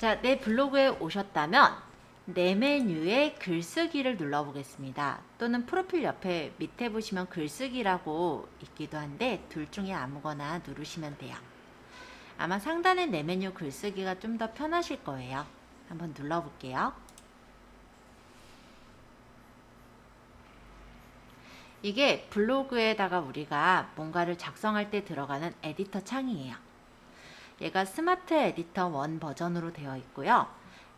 자, 내 블로그에 오셨다면 내 메뉴에 글쓰기를 눌러보겠습니다. 또는 프로필 옆에 밑에 보시면 글쓰기라고 있기도 한데 둘 중에 아무거나 누르시면 돼요. 아마 상단에 내 메뉴 글쓰기가 좀 더 편하실 거예요. 한번 눌러볼게요. 이게 블로그에다가 우리가 뭔가를 작성할 때 들어가는 에디터 창이에요. 얘가 스마트 에디터 1 버전으로 되어 있고요.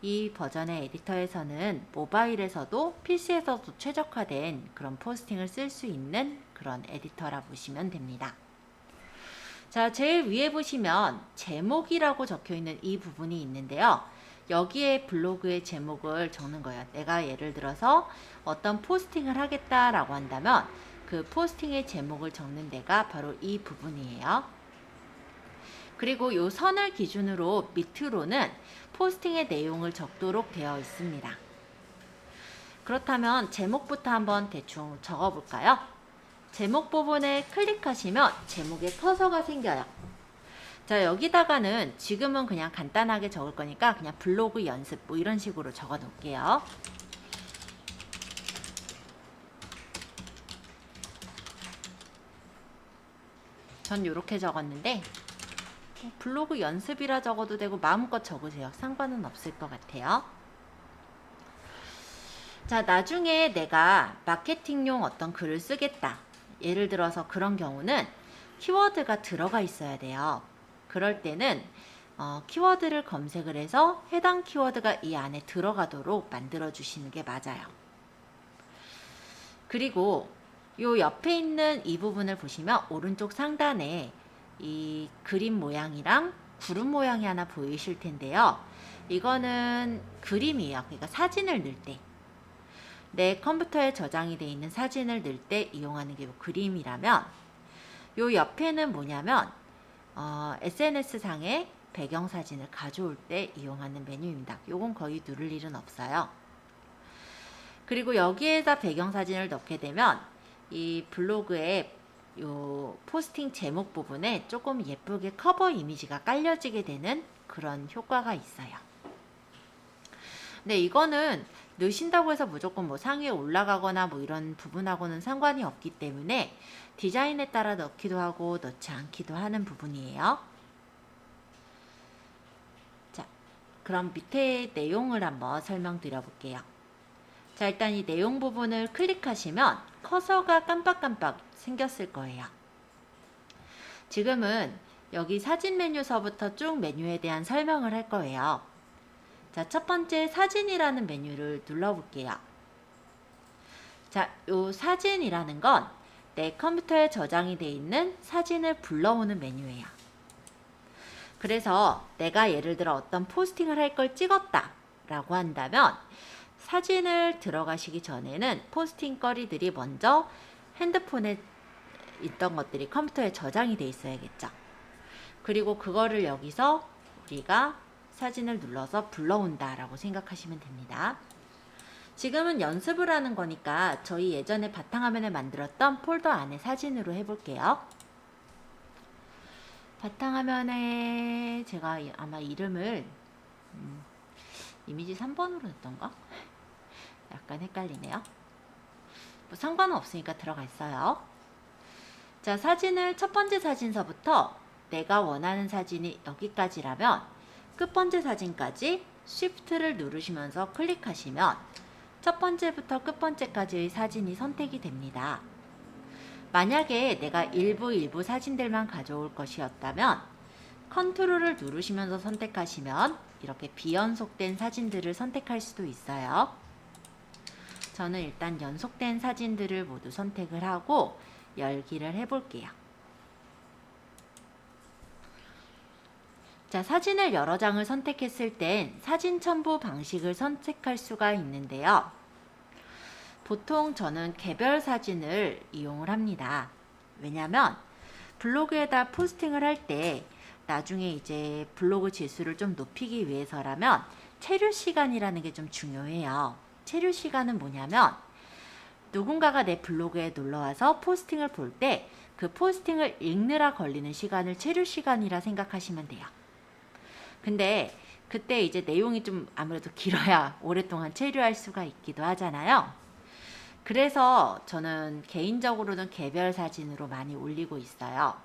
이 버전의 에디터에서는 모바일에서도 PC에서도 최적화된 그런 포스팅을 쓸 수 있는 그런 에디터라 보시면 됩니다. 자, 제일 위에 보시면 제목이라고 적혀 있는 이 부분이 있는데요. 여기에 블로그의 제목을 적는 거예요. 내가 예를 들어서 어떤 포스팅을 하겠다라고 한다면 그 포스팅의 제목을 적는 데가 바로 이 부분이에요. 그리고 이 선을 기준으로 밑으로는 포스팅의 내용을 적도록 되어 있습니다. 그렇다면 제목부터 한번 대충 적어볼까요? 제목 부분에 클릭하시면 제목에 커서가 생겨요. 자, 여기다가는 지금은 그냥 간단하게 적을 거니까 그냥 블로그 연습 뭐 이런 식으로 적어 놓을게요. 전 이렇게 적었는데 블로그 연습이라 적어도 되고 마음껏 적으세요. 상관은 없을 것 같아요. 자, 나중에 내가 마케팅용 어떤 글을 쓰겠다. 예를 들어서 그런 경우는 키워드가 들어가 있어야 돼요. 그럴 때는 키워드를 검색을 해서 해당 키워드가 이 안에 들어가도록 만들어 주시는 게 맞아요. 그리고 요 옆에 있는 이 부분을 보시면 오른쪽 상단에 이 그림 모양이랑 구름 모양이 하나 보이실 텐데요. 이거는 그림이에요. 그러니까 사진을 넣을 때 내 컴퓨터에 저장이 되어 있는 사진을 넣을 때 이용하는 게 그림이라면 요 옆에는 뭐냐면 SNS 상에 배경사진을 가져올 때 이용하는 메뉴입니다. 요건 거의 누를 일은 없어요. 그리고 여기에다 배경사진을 넣게 되면 이 블로그에 요 포스팅 제목 부분에 조금 예쁘게 커버 이미지가 깔려지게 되는 그런 효과가 있어요. 네, 이거는 넣으신다고 해서 무조건 뭐 상위에 올라가거나 뭐 이런 부분하고는 상관이 없기 때문에 디자인에 따라 넣기도 하고 넣지 않기도 하는 부분이에요. 자, 그럼 밑에 내용을 한번 설명드려 볼게요. 자, 일단 이 내용 부분을 클릭하시면 커서가 깜빡깜빡 생겼을 거예요. 지금은 여기 사진 메뉴서부터 쭉 메뉴에 대한 설명을 할 거예요. 자, 첫 번째 사진이라는 메뉴를 눌러볼게요. 자, 요 사진이라는 건 내 컴퓨터에 저장이 되어 있는 사진을 불러오는 메뉴예요. 그래서 내가 예를 들어 어떤 포스팅을 할 걸 찍었다 라고 한다면 사진을 들어가시기 전에는 포스팅 거리들이 먼저 핸드폰에 있던 것들이 컴퓨터에 저장이 돼 있어야겠죠. 그리고 그거를 여기서 우리가 사진을 눌러서 불러온다 라고 생각하시면 됩니다. 지금은 연습을 하는 거니까 저희 예전에 바탕화면에 만들었던 폴더 안에 사진으로 해볼게요. 바탕화면에 제가 아마 이름을 이미지 3번으로 했던가? 약간 헷갈리네요. 뭐 상관은 없으니까 들어가 있어요. 자, 사진을 첫 번째 사진서부터 내가 원하는 사진이 여기까지라면 끝 번째 사진까지 Shift를 누르시면서 클릭하시면 첫 번째부터 끝 번째까지의 사진이 선택이 됩니다. 만약에 내가 일부 사진들만 가져올 것이었다면 컨트롤을 누르시면서 선택하시면 이렇게 비연속된 사진들을 선택할 수도 있어요. 저는 일단 연속된 사진들을 모두 선택을 하고 열기를 해볼게요. 자, 사진을 여러 장을 선택했을 땐 사진 첨부 방식을 선택할 수가 있는데요. 보통 저는 개별 사진을 이용을 합니다. 왜냐면 블로그에다 포스팅을 할 때 나중에 이제 블로그 지수를 좀 높이기 위해서라면 체류 시간이라는 게 좀 중요해요. 체류 시간은 뭐냐면 누군가가 내 블로그에 놀러와서 포스팅을 볼 때 그 포스팅을 읽느라 걸리는 시간을 체류 시간이라 생각하시면 돼요. 근데 그때 이제 내용이 좀 아무래도 길어야 오랫동안 체류할 수가 있기도 하잖아요. 그래서 저는 개인적으로는 개별 사진으로 많이 올리고 있어요.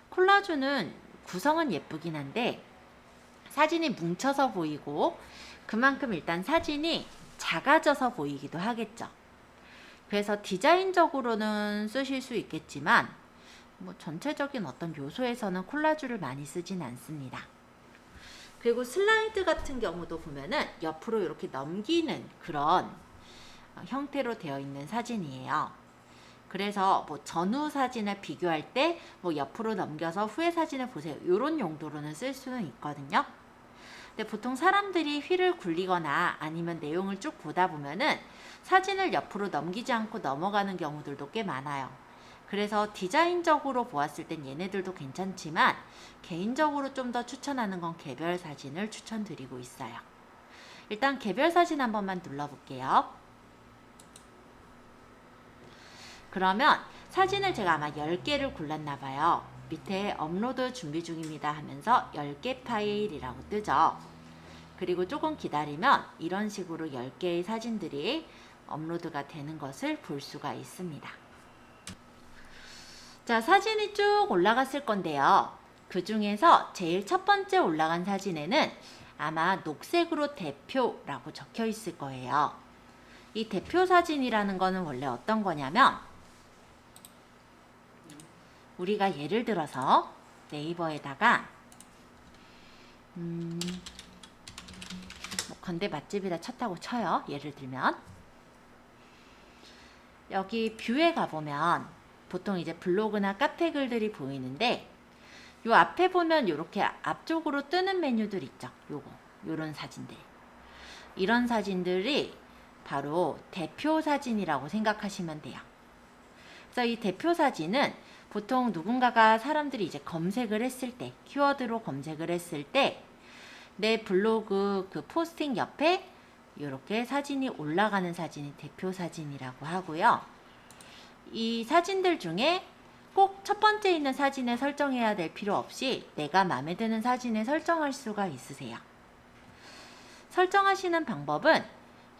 콜라주는 구성은 예쁘긴 한데 사진이 뭉쳐서 보이고 그만큼 일단 사진이 작아져서 보이기도 하겠죠. 그래서 디자인적으로는 쓰실 수 있겠지만 뭐 전체적인 어떤 요소에서는 콜라주를 많이 쓰진 않습니다. 그리고 슬라이드 같은 경우도 보면은 옆으로 이렇게 넘기는 그런 형태로 되어 있는 사진이에요. 그래서 뭐 전후 사진을 비교할 때 뭐 옆으로 넘겨서 후에 사진을 보세요. 이런 용도로는 쓸 수는 있거든요. 근데 보통 사람들이 휠을 굴리거나 아니면 내용을 쭉 보다 보면은 사진을 옆으로 넘기지 않고 넘어가는 경우들도 꽤 많아요. 그래서 디자인적으로 보았을 땐 얘네들도 괜찮지만 개인적으로 좀 더 추천하는 건 개별 사진을 추천드리고 있어요. 일단 개별 사진 한 번만 눌러볼게요. 그러면 사진을 제가 아마 10개를 골랐나 봐요. 밑에 업로드 준비 중입니다 하면서 10개 파일이라고 뜨죠. 그리고 조금 기다리면 이런 식으로 10개의 사진들이 업로드가 되는 것을 볼 수가 있습니다. 자, 사진이 쭉 올라갔을 건데요. 그 중에서 제일 첫 번째 올라간 사진에는 아마 녹색으로 대표라고 적혀 있을 거예요. 이 대표 사진이라는 거는 원래 어떤 거냐면 우리가 예를 들어서 네이버에다가 뭐 건대 맛집이라 쳤다고 쳐요. 예를 들면 여기 뷰에 가보면 보통 이제 블로그나 카페 글들이 보이는데 요 앞에 보면 이렇게 앞쪽으로 뜨는 메뉴들 있죠. 요런 사진들. 이런 사진들이 바로 대표 사진이라고 생각하시면 돼요. 그래서 이 대표 사진은 보통 누군가가 사람들이 이제 검색을 했을 때, 키워드로 검색을 했을 때 내 블로그 그 포스팅 옆에 이렇게 사진이 올라가는 사진이 대표 사진이라고 하고요. 이 사진들 중에 꼭 첫 번째 있는 사진에 설정해야 될 필요 없이 내가 마음에 드는 사진에 설정할 수가 있으세요. 설정하시는 방법은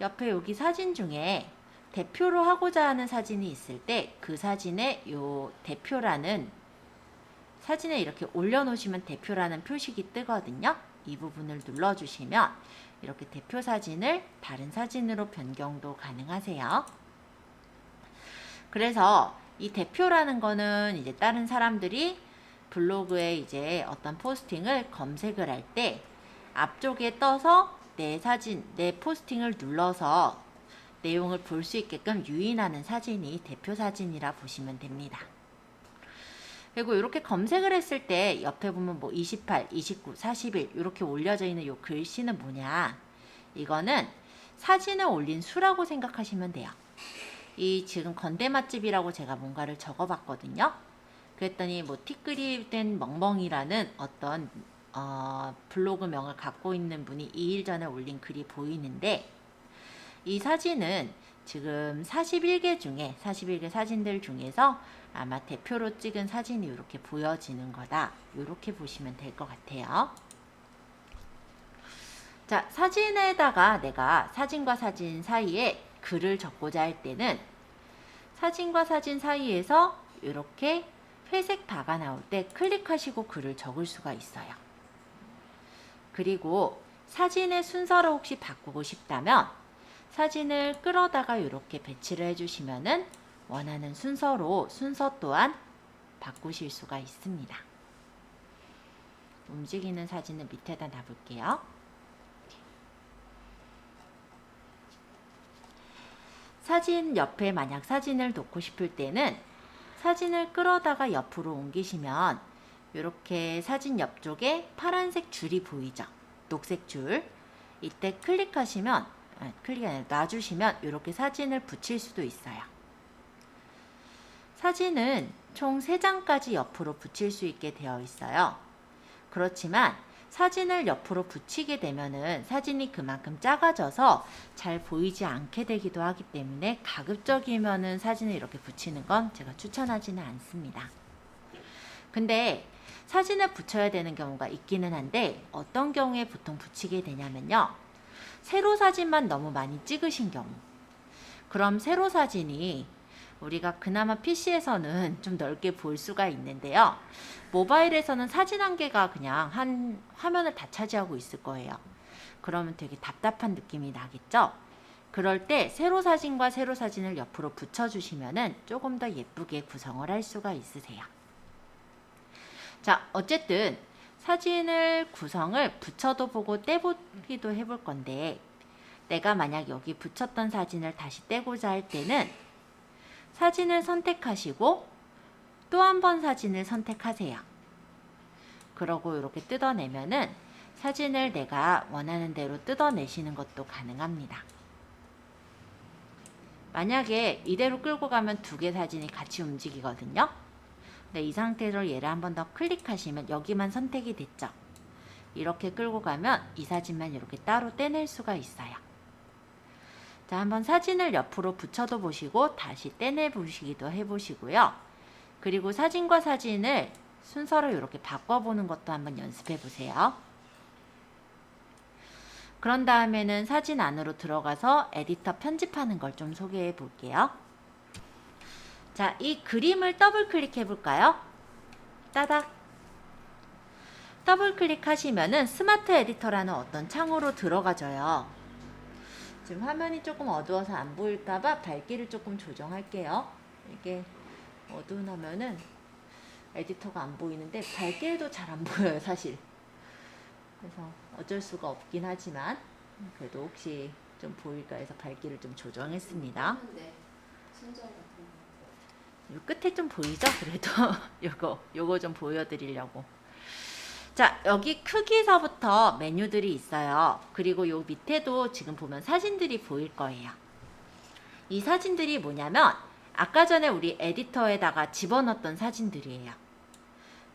옆에 여기 사진 중에 대표로 하고자 하는 사진이 있을 때 그 사진에 요 대표라는 사진에 이렇게 올려놓으시면 대표라는 표식이 뜨거든요. 이 부분을 눌러주시면 이렇게 대표 사진을 다른 사진으로 변경도 가능하세요. 그래서 이 대표라는 거는 이제 다른 사람들이 블로그에 이제 어떤 포스팅을 검색을 할 때 앞쪽에 떠서 내 사진, 내 포스팅을 눌러서 내용을 볼 수 있게끔 유인하는 사진이 대표 사진이라 보시면 됩니다. 그리고 이렇게 검색을 했을 때 옆에 보면 뭐 28, 29, 41 이렇게 올려져 있는 이 글씨는 뭐냐? 이거는 사진을 올린 수라고 생각하시면 돼요. 이 지금 건대 맛집이라고 제가 뭔가를 적어봤거든요. 그랬더니 뭐 티끌이 된 멍멍이라는 어떤 블로그명을 갖고 있는 분이 2일 전에 올린 글이 보이는데 이 사진은 지금 41개 사진들 중에서 아마 대표로 찍은 사진이 이렇게 보여지는 거다. 이렇게 보시면 될 것 같아요. 자, 사진에다가 내가 사진과 사진 사이에 글을 적고자 할 때는 사진과 사진 사이에서 이렇게 회색 바가 나올 때 클릭하시고 글을 적을 수가 있어요. 그리고 사진의 순서를 혹시 바꾸고 싶다면 사진을 끌어다가 이렇게 배치를 해주시면은 원하는 순서로 순서 또한 바꾸실 수가 있습니다. 움직이는 사진을 밑에다 놔볼게요. 사진 옆에 만약 사진을 놓고 싶을 때는 사진을 끌어다가 옆으로 옮기시면 이렇게 사진 옆쪽에 파란색 줄이 보이죠? 녹색 줄. 이때 클릭하시면 클릭이 아니라 놔주시면 이렇게 사진을 붙일 수도 있어요. 사진은 총 3장까지 옆으로 붙일 수 있게 되어 있어요. 그렇지만 사진을 옆으로 붙이게 되면은 사진이 그만큼 작아져서 잘 보이지 않게 되기도 하기 때문에 가급적이면은 사진을 이렇게 붙이는 건 제가 추천하지는 않습니다. 근데 사진을 붙여야 되는 경우가 있기는 한데 어떤 경우에 보통 붙이게 되냐면요. 세로 사진만 너무 많이 찍으신 경우. 그럼 세로 사진이 우리가 그나마 PC에서는 좀 넓게 볼 수가 있는데요. 모바일에서는 사진 한 개가 그냥 한 화면을 다 차지하고 있을 거예요. 그러면 되게 답답한 느낌이 나겠죠? 그럴 때 세로 사진과 세로 사진을 옆으로 붙여주시면 조금 더 예쁘게 구성을 할 수가 있으세요. 자, 어쨌든 사진을 구성을 붙여도 보고 떼보기도 해볼 건데 내가 만약 여기 붙였던 사진을 다시 떼고자 할 때는 사진을 선택하시고 또 한 번 사진을 선택하세요. 그러고 이렇게 뜯어내면은 사진을 내가 원하는 대로 뜯어내시는 것도 가능합니다. 만약에 이대로 끌고 가면 두 개 사진이 같이 움직이거든요. 근데 이 상태로 얘를 한 번 더 클릭하시면 여기만 선택이 됐죠. 이렇게 끌고 가면 이 사진만 이렇게 따로 떼낼 수가 있어요. 자, 한번 사진을 옆으로 붙여도 보시고 다시 떼내 보시기도 해보시고요. 그리고 사진과 사진을 순서를 이렇게 바꿔보는 것도 한번 연습해 보세요. 그런 다음에는 사진 안으로 들어가서 에디터 편집하는 걸 좀 소개해 볼게요. 자, 이 그림을 더블 클릭해 볼까요? 따닥. 더블 클릭하시면은 스마트 에디터라는 어떤 창으로 들어가져요. 지금 화면이 조금 어두워서 안 보일까봐 밝기를 조금 조정할게요. 이게 어두운 화면은 에디터가 안 보이는데 밝게 해도 잘 안 보여요, 사실. 그래서 어쩔 수가 없긴 하지만 그래도 혹시 좀 보일까 해서 밝기를 좀 조정했습니다. 요 끝에 좀 보이죠? 그래도 요거 좀 보여드리려고. 자, 여기 크기서부터 메뉴들이 있어요. 그리고 요 밑에도 지금 보면 사진들이 보일 거예요. 이 사진들이 뭐냐면 아까 전에 우리 에디터에다가 집어넣었던 사진들이에요.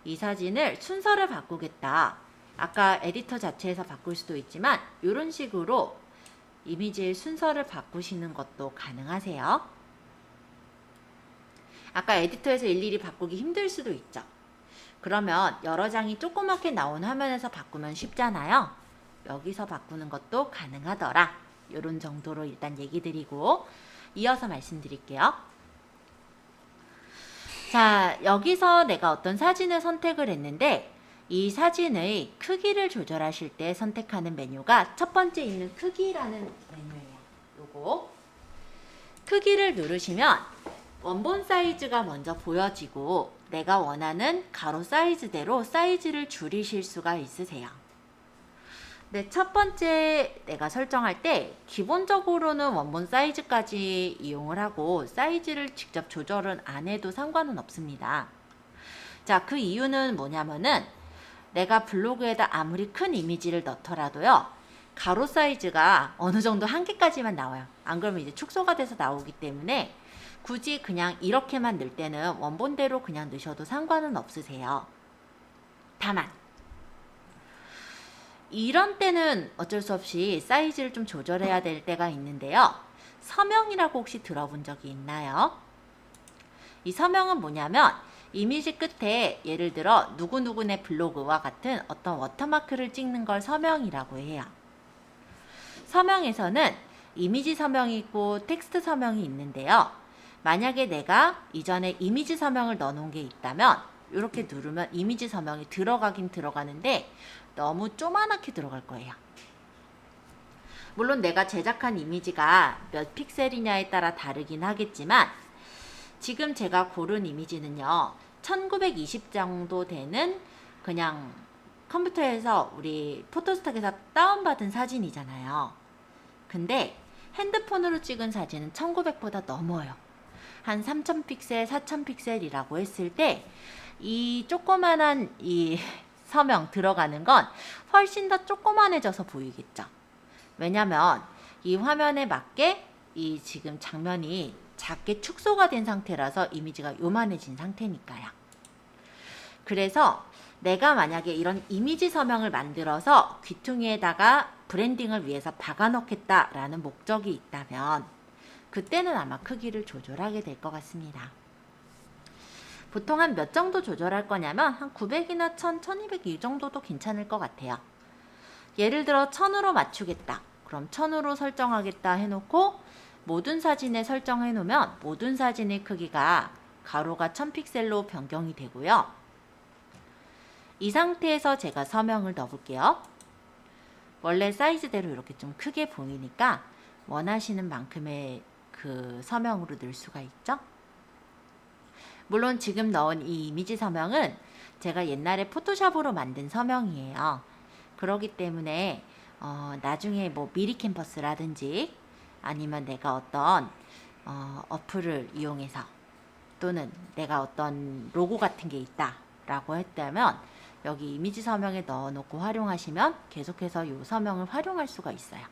이 사진을 순서를 바꾸겠다. 아까 에디터 자체에서 바꿀 수도 있지만 이런 식으로 이미지의 순서를 바꾸시는 것도 가능하세요. 아까 에디터에서 일일이 바꾸기 힘들 수도 있죠. 그러면 여러 장이 조그맣게 나온 화면에서 바꾸면 쉽잖아요. 여기서 바꾸는 것도 가능하더라. 이런 정도로 일단 얘기 드리고 이어서 말씀드릴게요. 자, 여기서 내가 어떤 사진을 선택을 했는데 이 사진의 크기를 조절하실 때 선택하는 메뉴가 첫 번째 있는 크기라는 메뉴예요. 요거 크기를 누르시면 원본 사이즈가 먼저 보여지고 내가 원하는 가로 사이즈대로 사이즈를 줄이실 수가 있으세요. 네, 첫 번째 내가 설정할 때 기본적으로는 원본 사이즈까지 이용을 하고 사이즈를 직접 조절은 안 해도 상관은 없습니다. 자, 그 이유는 뭐냐면은 내가 블로그에다 아무리 큰 이미지를 넣더라도요. 가로 사이즈가 어느 정도 한계까지만 나와요. 안 그러면 이제 축소가 돼서 나오기 때문에 굳이 그냥 이렇게만 넣을 때는 원본대로 그냥 넣으셔도 상관은 없으세요. 다만 이런 때는 어쩔 수 없이 사이즈를 좀 조절해야 될 때가 있는데요. 서명이라고 혹시 들어본 적이 있나요? 이 서명은 뭐냐면 이미지 끝에 예를 들어 누구누구네 블로그와 같은 어떤 워터마크를 찍는 걸 서명이라고 해요. 서명에서는 이미지 서명이 있고 텍스트 서명이 있는데요. 만약에 내가 이전에 이미지 서명을 넣어놓은 게 있다면 이렇게 누르면 이미지 서명이 들어가긴 들어가는데 너무 조그맣게 들어갈 거예요. 물론 내가 제작한 이미지가 몇 픽셀이냐에 따라 다르긴 하겠지만 지금 제가 고른 이미지는요. 1920 정도 되는 그냥 컴퓨터에서 우리 포토스탁에서 다운받은 사진이잖아요. 근데 핸드폰으로 찍은 사진은 1900보다 넘어요. 한 3000픽셀, 4000픽셀이라고 했을 때 이 조그만한 이 서명 들어가는 건 훨씬 더 조그만해져서 보이겠죠. 왜냐면 이 화면에 맞게 이 지금 장면이 작게 축소가 된 상태라서 이미지가 요만해진 상태니까요. 그래서 내가 만약에 이런 이미지 서명을 만들어서 귀퉁이에다가 브랜딩을 위해서 박아 넣겠다라는 목적이 있다면 그때는 아마 크기를 조절하게 될 것 같습니다. 보통 한 몇 정도 조절할 거냐면 한 900이나 1000, 1200 이 정도도 괜찮을 것 같아요. 예를 들어 1000으로 맞추겠다. 그럼 1000으로 설정하겠다 해놓고 모든 사진에 설정해 놓으면 모든 사진의 크기가 가로가 1000픽셀로 변경이 되고요. 이 상태에서 제가 서명을 넣어볼게요. 원래 사이즈대로 이렇게 좀 크게 보이니까 원하시는 만큼의 그 서명으로 넣을 수가 있죠. 물론 지금 넣은 이 이미지 서명은 제가 옛날에 포토샵으로 만든 서명이에요. 그렇기 때문에 나중에 뭐 미리 캠퍼스라든지 아니면 내가 어떤 어플을 이용해서 또는 내가 어떤 로고 같은 게 있다 라고 했다면 여기 이미지 서명에 넣어놓고 활용하시면 계속해서 이 서명을 활용할 수가 있어요.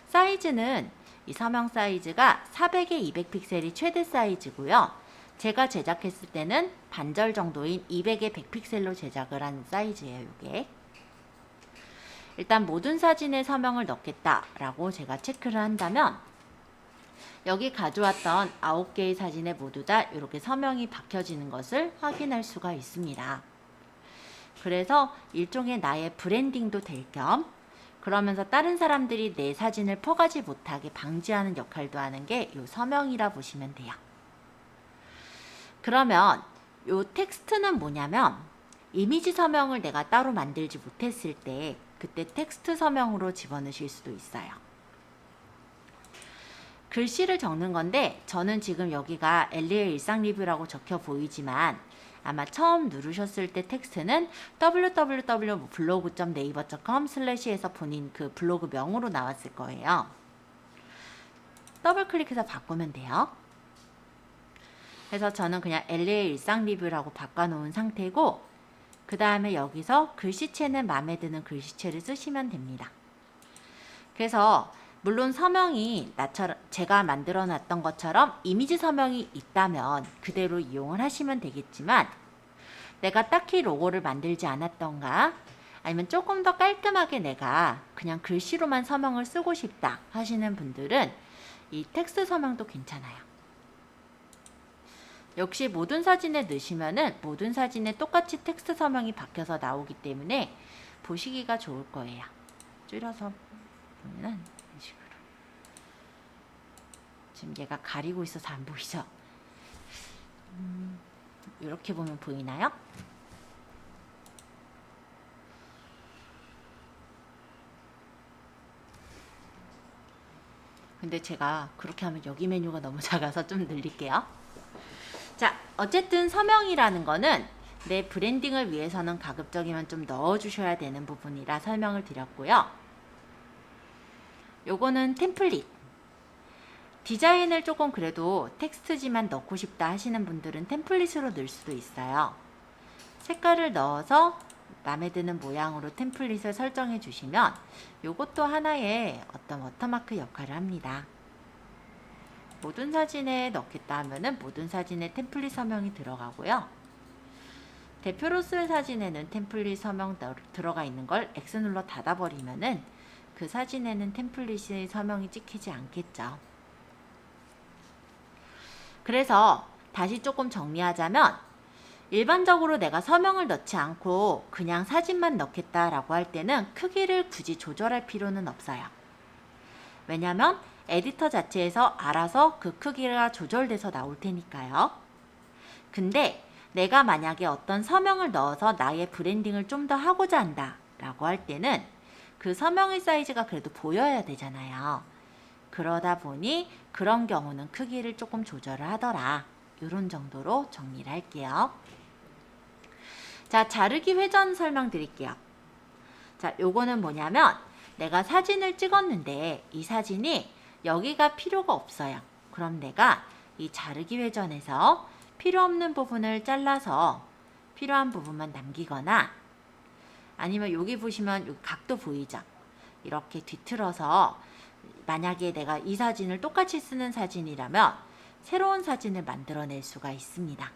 사이즈는 이 서명 사이즈가 400에 200픽셀이 최대 사이즈고요. 제가 제작했을 때는 반절 정도인 200에 100픽셀로 제작을 한 사이즈예요. 이게 일단 모든 사진에 서명을 넣겠다라고 제가 체크를 한다면 여기 가져왔던 9개의 사진에 모두 다 이렇게 서명이 박혀지는 것을 확인할 수가 있습니다. 그래서 일종의 나의 브랜딩도 될 겸 그러면서 다른 사람들이 내 사진을 퍼가지 못하게 방지하는 역할도 하는 게 이 서명이라 보시면 돼요. 그러면 이 텍스트는 뭐냐면 이미지 서명을 내가 따로 만들지 못했을 때 그때 텍스트 서명으로 집어넣으실 수도 있어요. 글씨를 적는 건데 저는 지금 여기가 엘리의 일상 리뷰라고 적혀 보이지만 아마 처음 누르셨을 때 텍스트는 www.blog.naver.com/에서 본인 그 블로그 명으로 나왔을 거예요. 더블 클릭해서 바꾸면 돼요. 그래서 저는 그냥 엘리의 일상 리뷰라고 바꿔놓은 상태고 그 다음에 여기서 글씨체는 마음에 드는 글씨체를 쓰시면 됩니다. 그래서 물론 서명이 제가 만들어 놨던 것처럼 이미지 서명이 있다면 그대로 이용을 하시면 되겠지만 내가 딱히 로고를 만들지 않았던가 아니면 조금 더 깔끔하게 내가 그냥 글씨로만 서명을 쓰고 싶다 하시는 분들은 이 텍스트 서명도 괜찮아요. 역시 모든 사진에 넣으시면은 모든 사진에 똑같이 텍스트 서명이 박혀서 나오기 때문에 보시기가 좋을 거예요. 줄여서 보면은 이런 식으로. 지금 얘가 가리고 있어서 안 보이죠? 이렇게 보면 보이나요? 근데 제가 그렇게 하면 여기 메뉴가 너무 작아서 좀 늘릴게요. 자, 어쨌든 서명이라는 거는 내 브랜딩을 위해서는 가급적이면 좀 넣어주셔야 되는 부분이라 설명을 드렸고요. 요거는 템플릿. 디자인을 조금 그래도 텍스트지만 넣고 싶다 하시는 분들은 템플릿으로 넣을 수도 있어요. 색깔을 넣어서 마음에 드는 모양으로 템플릿을 설정해 주시면 요것도 하나의 어떤 워터마크 역할을 합니다. 모든 사진에 넣겠다 하면은 모든 사진에 템플릿 서명이 들어가고요. 대표로 쓸 사진에는 템플릿 서명 들어가 있는 걸 X 눌러 닫아버리면은 그 사진에는 템플릿의 서명이 찍히지 않겠죠. 그래서 다시 조금 정리하자면 일반적으로 내가 서명을 넣지 않고 그냥 사진만 넣겠다라고 할 때는 크기를 굳이 조절할 필요는 없어요. 왜냐면 에디터 자체에서 알아서 그 크기가 조절돼서 나올 테니까요. 근데 내가 만약에 어떤 서명을 넣어서 나의 브랜딩을 좀 더 하고자 한다 라고 할 때는 그 서명의 사이즈가 그래도 보여야 되잖아요. 그러다 보니 그런 경우는 크기를 조금 조절을 하더라. 이런 정도로 정리를 할게요. 자, 자르기 회전 설명드릴게요. 자, 요거는 뭐냐면 내가 사진을 찍었는데 이 사진이 여기가 필요가 없어요. 그럼 내가 이 자르기 회전에서 필요 없는 부분을 잘라서 필요한 부분만 남기거나 아니면 여기 보시면 여기 각도 보이죠? 이렇게 뒤틀어서 만약에 내가 이 사진을 똑같이 쓰는 사진이라면 새로운 사진을 만들어낼 수가 있습니다.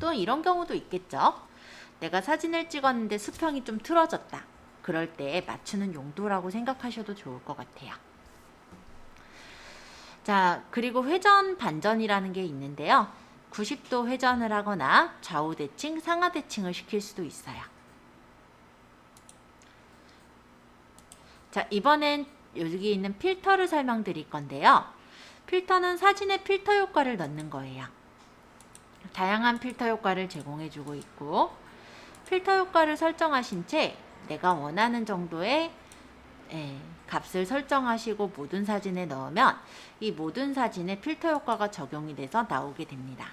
또 이런 경우도 있겠죠? 내가 사진을 찍었는데 수평이 좀 틀어졌다. 그럴 때 맞추는 용도라고 생각하셔도 좋을 것 같아요. 자, 그리고 회전 반전이라는 게 있는데요. 90도 회전을 하거나 좌우 대칭, 상하 대칭을 시킬 수도 있어요. 자, 이번엔 여기 있는 필터를 설명드릴 건데요. 필터는 사진에 필터 효과를 넣는 거예요. 다양한 필터 효과를 제공해주고 있고, 필터 효과를 설정하신 채 내가 원하는 정도의 값을 설정하시고 모든 사진에 넣으면 이 모든 사진에 필터 효과가 적용이 돼서 나오게 됩니다.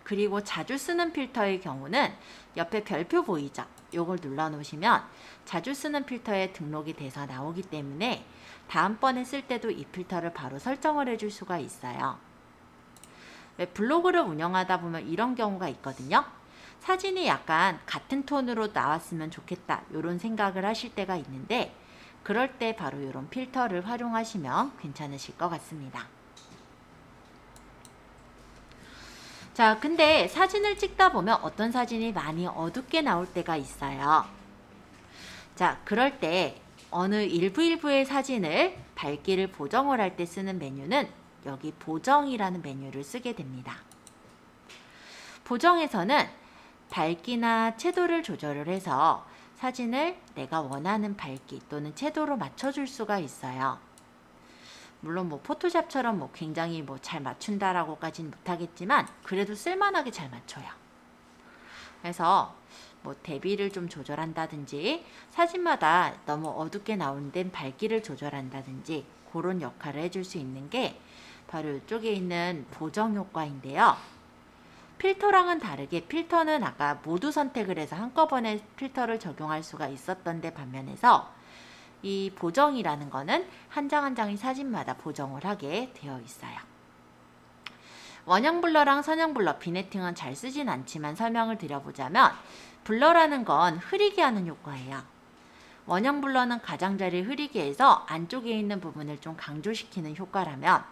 그리고 자주 쓰는 필터의 경우는 옆에 별표 보이죠? 요걸 눌러 놓으시면 자주 쓰는 필터에 등록이 돼서 나오기 때문에 다음번에 쓸 때도 이 필터를 바로 설정을 해줄 수가 있어요. 왜 블로그를 운영하다 보면 이런 경우가 있거든요. 사진이 약간 같은 톤으로 나왔으면 좋겠다 이런 생각을 하실 때가 있는데, 그럴 때 바로 이런 필터를 활용하시면 괜찮으실 것 같습니다. 자, 근데 사진을 찍다 보면 어떤 사진이 많이 어둡게 나올 때가 있어요. 자, 그럴 때 어느 일부의 사진을 밝기를 보정을 할 때 쓰는 메뉴는 여기 보정이라는 메뉴를 쓰게 됩니다. 보정에서는 밝기나 채도를 조절을 해서 사진을 내가 원하는 밝기 또는 채도로 맞춰줄 수가 있어요. 물론 뭐 포토샵처럼 뭐 굉장히 뭐 잘 맞춘다라고까지는 못하겠지만 그래도 쓸만하게 잘 맞춰요. 그래서 뭐 대비를 좀 조절한다든지 사진마다 너무 어둡게 나오는 데는 밝기를 조절한다든지 그런 역할을 해줄 수 있는 게 바로 이쪽에 있는 보정 효과인데요. 필터랑은 다르게 필터는 아까 모두 선택을 해서 한꺼번에 필터를 적용할 수가 있었던데 반면에서 이 보정이라는 거는 한 장 한 장의 사진마다 보정을 하게 되어 있어요. 원형 블러랑 선형 블러, 비네팅은 잘 쓰진 않지만 설명을 드려보자면 블러라는 건 흐리게 하는 효과예요. 원형 블러는 가장자리를 흐리게 해서 안쪽에 있는 부분을 좀 강조시키는 효과라면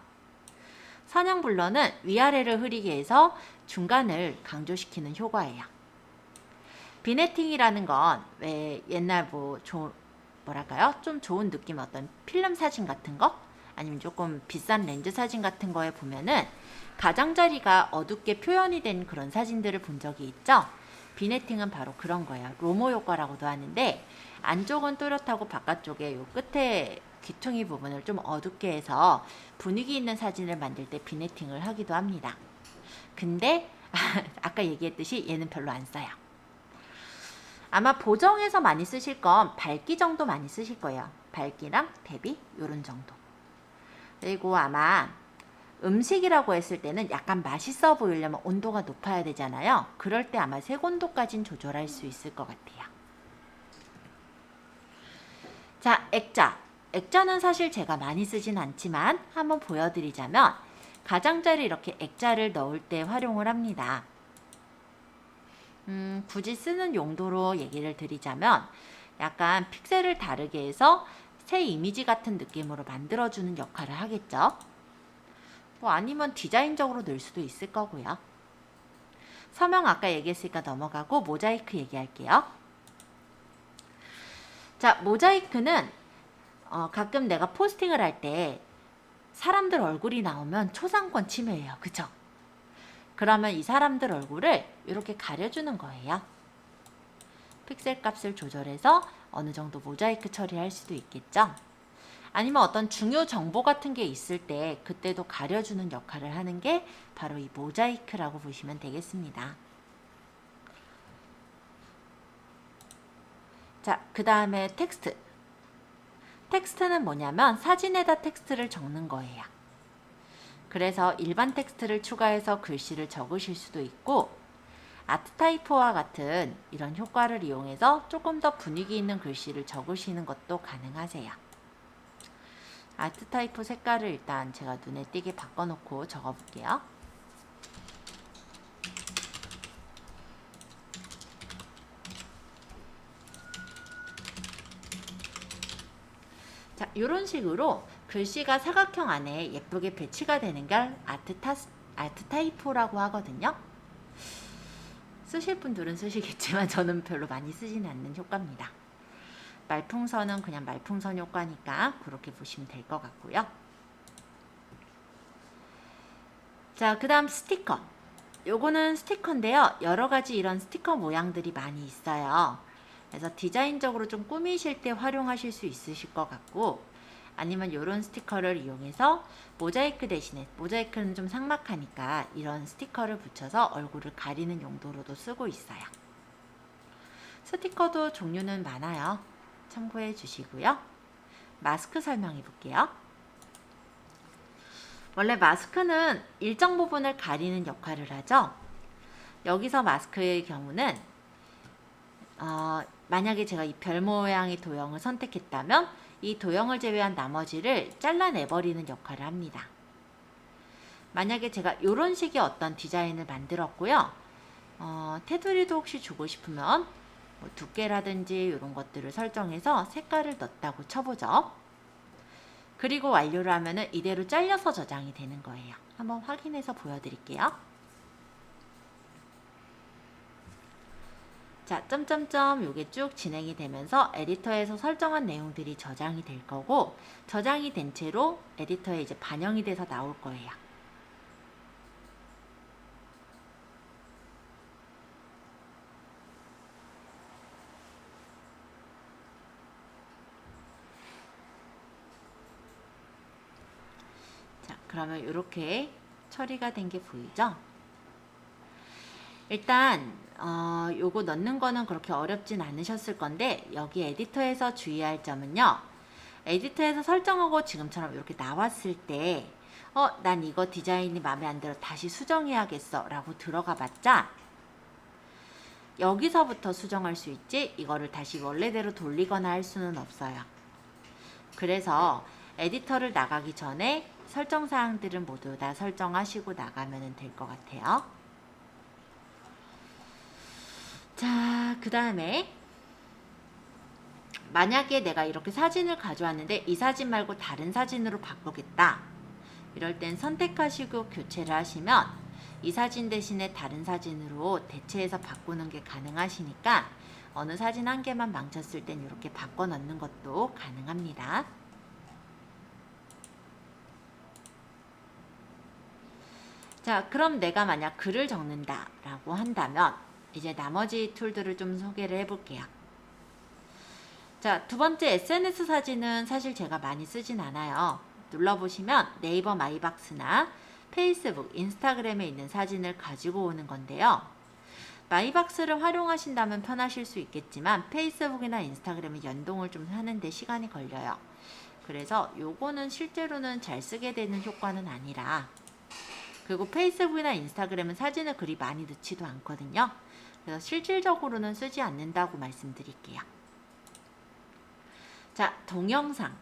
선형 블러는 위아래를 흐리게 해서 중간을 강조시키는 효과예요. 비네팅이라는 건 왜 옛날 뭐랄까요? 좀 좋은 느낌 어떤 필름 사진 같은 거? 아니면 조금 비싼 렌즈 사진 같은 거에 보면은 가장자리가 어둡게 표현이 된 그런 사진들을 본 적이 있죠? 비네팅은 바로 그런 거예요. 로모 효과라고도 하는데 안쪽은 또렷하고 바깥쪽에 요 끝에 귀퉁이 부분을 좀 어둡게 해서 분위기 있는 사진을 만들 때 비네팅을 하기도 합니다. 근데 아까 얘기했듯이 얘는 별로 안 써요. 아마 보정에서 많이 쓰실 건 밝기 정도 많이 쓰실 거예요. 밝기랑 대비 요런 정도. 그리고 아마 음식이라고 했을 때는 약간 맛있어 보이려면 온도가 높아야 되잖아요. 그럴 때 아마 색온도까지는 조절할 수 있을 것 같아요. 자, 액자. 액자는 사실 제가 많이 쓰진 않지만 한번 보여드리자면 가장자리 이렇게 액자를 넣을 때 활용을 합니다. 굳이 쓰는 용도로 얘기를 드리자면 약간 픽셀을 다르게 해서 새 이미지 같은 느낌으로 만들어주는 역할을 하겠죠. 뭐 아니면 디자인적으로 넣을 수도 있을 거고요. 서명 아까 얘기했으니까 넘어가고 모자이크 얘기할게요. 자, 모자이크는 가끔 내가 포스팅을 할 때 사람들 얼굴이 나오면 초상권 침해예요. 그쵸? 그러면 이 사람들 얼굴을 이렇게 가려주는 거예요. 픽셀 값을 조절해서 어느 정도 모자이크 처리할 수도 있겠죠. 아니면 어떤 중요 정보 같은 게 있을 때 그때도 가려주는 역할을 하는 게 바로 이 모자이크라고 보시면 되겠습니다. 자, 그 다음에 텍스트. 텍스트는 뭐냐면 사진에다 텍스트를 적는 거예요. 그래서 일반 텍스트를 추가해서 글씨를 적으실 수도 있고 아트타이퍼와 같은 이런 효과를 이용해서 조금 더 분위기 있는 글씨를 적으시는 것도 가능하세요. 아트타이프 색깔을 일단 제가 눈에 띄게 바꿔놓고 적어볼게요. 자, 이런 식으로 글씨가 사각형 안에 예쁘게 배치가 되는 걸 아트타이포라고 하거든요. 쓰실 분들은 쓰시겠지만 저는 별로 많이 쓰지는 않는 효과입니다. 말풍선은 그냥 말풍선 효과니까 그렇게 보시면 될 것 같고요. 자, 그 다음 스티커. 요거는 스티커인데요. 여러 가지 이런 스티커 모양들이 많이 있어요. 그래서 디자인적으로 좀 꾸미실 때 활용하실 수 있으실 것 같고, 아니면 이런 스티커를 이용해서 모자이크 대신에, 모자이크는 좀 삭막하니까 이런 스티커를 붙여서 얼굴을 가리는 용도로도 쓰고 있어요. 스티커도 종류는 많아요. 참고해 주시고요. 마스크 설명해 볼게요. 원래 마스크는 일정 부분을 가리는 역할을 하죠. 여기서 마스크의 경우는 만약에 제가 이 별 모양의 도형을 선택했다면 이 도형을 제외한 나머지를 잘라내버리는 역할을 합니다. 만약에 제가 이런 식의 어떤 디자인을 만들었고요. 테두리도 혹시 주고 싶으면 뭐 두께라든지 이런 것들을 설정해서 색깔을 넣었다고 쳐보죠. 그리고 완료를 하면은 이대로 잘려서 저장이 되는 거예요. 한번 확인해서 보여드릴게요. 자, 점점점 요게 쭉 진행이 되면서 에디터에서 설정한 내용들이 저장이 될 거고, 저장이 된 채로 에디터에 이제 반영이 돼서 나올 거예요. 자, 그러면 이렇게 처리가 된 게 보이죠? 일단 요거 넣는 거는 그렇게 어렵진 않으셨을 건데, 여기 에디터에서 주의할 점은요. 에디터에서 설정하고 지금처럼 이렇게 나왔을 때 난 이거 디자인이 마음에 안 들어 다시 수정해야겠어 라고 들어가 봤자 여기서부터 수정할 수 있지 이거를 다시 원래대로 돌리거나 할 수는 없어요. 그래서 에디터를 나가기 전에 설정사항들은 모두 다 설정하시고 나가면 될 것 같아요. 자, 그 다음에 만약에 내가 이렇게 사진을 가져왔는데 이 사진 말고 다른 사진으로 바꾸겠다. 이럴 땐 선택하시고 교체를 하시면 이 사진 대신에 다른 사진으로 대체해서 바꾸는 게 가능하시니까 어느 사진 한 개만 망쳤을 땐 이렇게 바꿔 넣는 것도 가능합니다. 자, 그럼 내가 만약 글을 적는다 라고 한다면 이제 나머지 툴들을 좀 소개를 해볼게요. 자, 두 번째 SNS 사진은 사실 제가 많이 쓰진 않아요. 눌러보시면 네이버 마이박스나 페이스북, 인스타그램에 있는 사진을 가지고 오는 건데요. 마이박스를 활용하신다면 편하실 수 있겠지만 페이스북이나 인스타그램에 연동을 좀 하는데 시간이 걸려요. 그래서 요거는 실제로는 잘 쓰게 되는 효과는 아니라, 그리고 페이스북이나 인스타그램은 사진을 그리 많이 넣지도 않거든요. 그래서 실질적으로는 쓰지 않는다고 말씀드릴게요. 자, 동영상.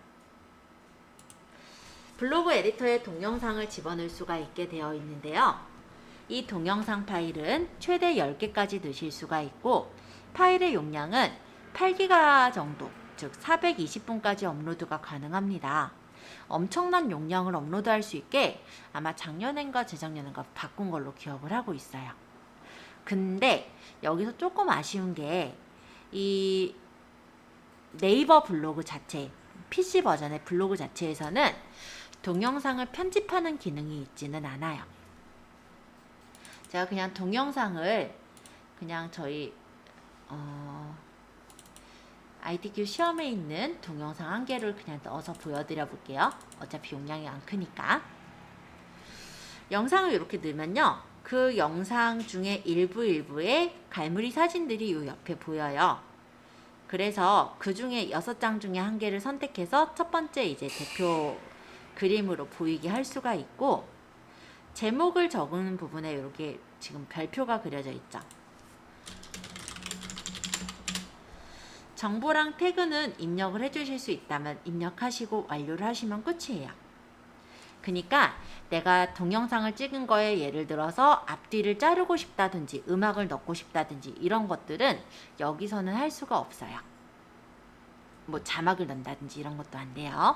블로그 에디터에 동영상을 집어넣을 수가 있게 되어 있는데요. 이 동영상 파일은 최대 10개까지 넣으실 수가 있고 파일의 용량은 8기가 정도, 즉 420분까지 업로드가 가능합니다. 엄청난 용량을 업로드할 수 있게 아마 작년엔가 재작년엔가 바꾼 걸로 기억을 하고 있어요. 근데 여기서 조금 아쉬운 게 이 네이버 블로그 자체, PC 버전의 블로그 자체에서는 동영상을 편집하는 기능이 있지는 않아요. 제가 그냥 동영상을 그냥 저희 ITQ 시험에 있는 동영상 한 개를 그냥 넣어서 보여드려 볼게요. 어차피 용량이 안 크니까. 영상을 이렇게 넣으면요. 그 영상 중에 일부의 갈무리 사진들이 이 옆에 보여요. 그래서 그 중에 6장 중에 한 개를 선택해서 첫 번째 이제 대표 그림으로 보이게 할 수가 있고, 제목을 적은 부분에 이렇게 지금 별표가 그려져 있죠. 정보랑 태그는 입력을 해주실 수 있다면 입력하시고 완료를 하시면 끝이에요. 그러니까 내가 동영상을 찍은 거에 예를 들어서 앞뒤를 자르고 싶다든지 음악을 넣고 싶다든지 이런 것들은 여기서는 할 수가 없어요. 뭐 자막을 넣는다든지 이런 것도 안 돼요.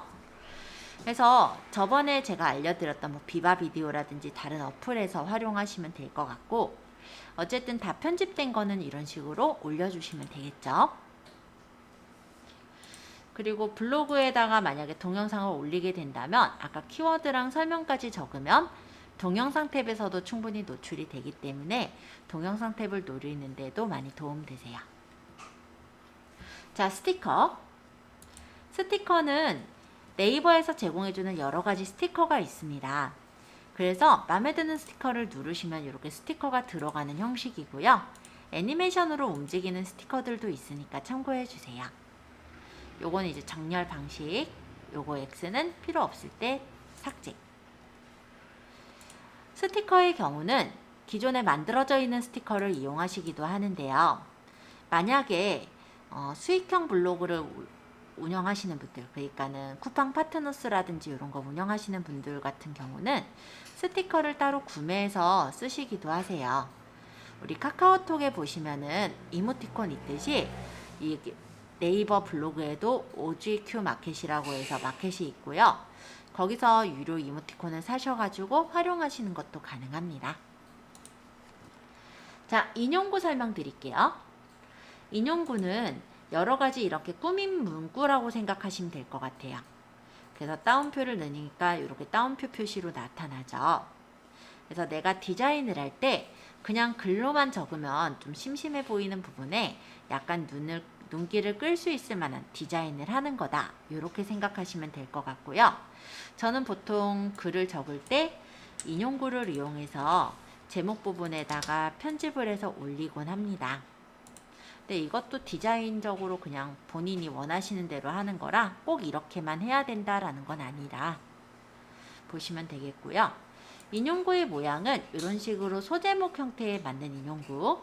그래서 저번에 제가 알려드렸던 뭐 비바 비디오라든지 다른 어플에서 활용하시면 될 것 같고, 어쨌든 다 편집된 거는 이런 식으로 올려주시면 되겠죠. 그리고 블로그에다가 만약에 동영상을 올리게 된다면 아까 키워드랑 설명까지 적으면 동영상 탭에서도 충분히 노출이 되기 때문에 동영상 탭을 노리는데도 많이 도움되세요. 자, 스티커. 스티커는 네이버에서 제공해주는 여러 가지 스티커가 있습니다. 그래서 마음에 드는 스티커를 누르시면 이렇게 스티커가 들어가는 형식이고요. 애니메이션으로 움직이는 스티커들도 있으니까 참고해 주세요. 요건 이제 정렬 방식. 요거 X는 필요 없을 때 삭제. 스티커의 경우는 기존에 만들어져 있는 스티커를 이용하시기도 하는데요. 만약에 수익형 블로그를 운영하시는 분들, 그러니까는 쿠팡 파트너스라든지 이런 거 운영하시는 분들 같은 경우는 스티커를 따로 구매해서 쓰시기도 하세요. 우리 카카오톡에 보시면은 이모티콘 있듯이 이 네이버 블로그에도 OGQ 마켓이라고 해서 마켓이 있고요. 거기서 유료 이모티콘을 사셔가지고 활용하시는 것도 가능합니다. 자, 인용구 설명드릴게요. 인용구는 여러 가지 이렇게 꾸민 문구라고 생각하시면 될 것 같아요. 그래서 따옴표를 넣으니까 이렇게 따옴표 표시로 나타나죠. 그래서 내가 디자인을 할 때 그냥 글로만 적으면 좀 심심해 보이는 부분에 약간 눈길을 끌 수 있을 만한 디자인을 하는 거다. 이렇게 생각하시면 될 것 같고요. 저는 보통 글을 적을 때 인용구를 이용해서 제목 부분에다가 편집을 해서 올리곤 합니다. 근데 이것도 디자인적으로 그냥 본인이 원하시는 대로 하는 거라 꼭 이렇게만 해야 된다라는 건 아니라 보시면 되겠고요. 인용구의 모양은 이런 식으로 소제목 형태에 맞는 인용구,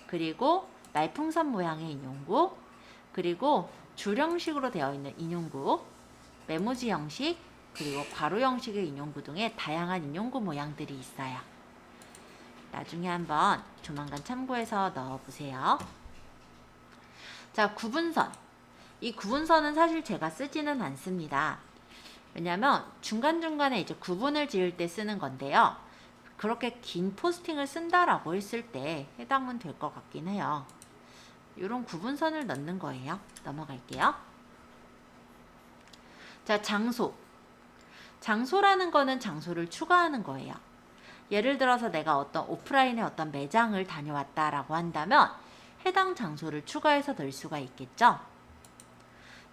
그리고 말풍선 모양의 인용구, 그리고 줄 형식으로 되어 있는 인용구, 메모지 형식, 그리고 괄호 형식의 인용구 등의 다양한 인용구 모양들이 있어요. 나중에 한번 조만간 참고해서 넣어보세요. 자, 구분선. 이 구분선은 사실 제가 쓰지는 않습니다. 왜냐면 중간중간에 이제 구분을 지을 때 쓰는 건데요. 그렇게 긴 포스팅을 쓴다라고 했을 때 해당은 될 것 같긴 해요. 이런 구분선을 넣는 거예요. 넘어갈게요. 자, 장소. 장소라는 거는 장소를 추가하는 거예요. 예를 들어서 내가 어떤 오프라인의 어떤 매장을 다녀왔다라고 한다면 해당 장소를 추가해서 넣을 수가 있겠죠.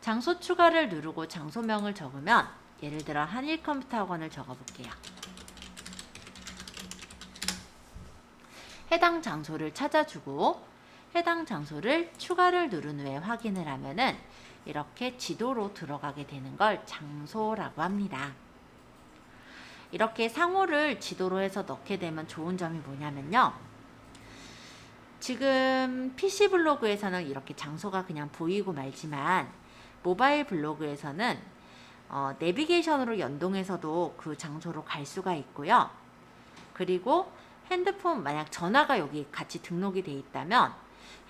장소 추가를 누르고 장소명을 적으면 예를 들어 한일컴퓨터학원을 적어볼게요. 해당 장소를 찾아주고 해당 장소를 추가를 누른 후에 확인을 하면은 이렇게 지도로 들어가게 되는 걸 장소라고 합니다. 이렇게 상호를 지도로 해서 넣게 되면 좋은 점이 뭐냐면요. 지금 PC 블로그에서는 이렇게 장소가 그냥 보이고 말지만 모바일 블로그에서는 내비게이션으로 연동해서도 그 장소로 갈 수가 있고요. 그리고 핸드폰, 만약 전화가 여기 같이 등록이 돼 있다면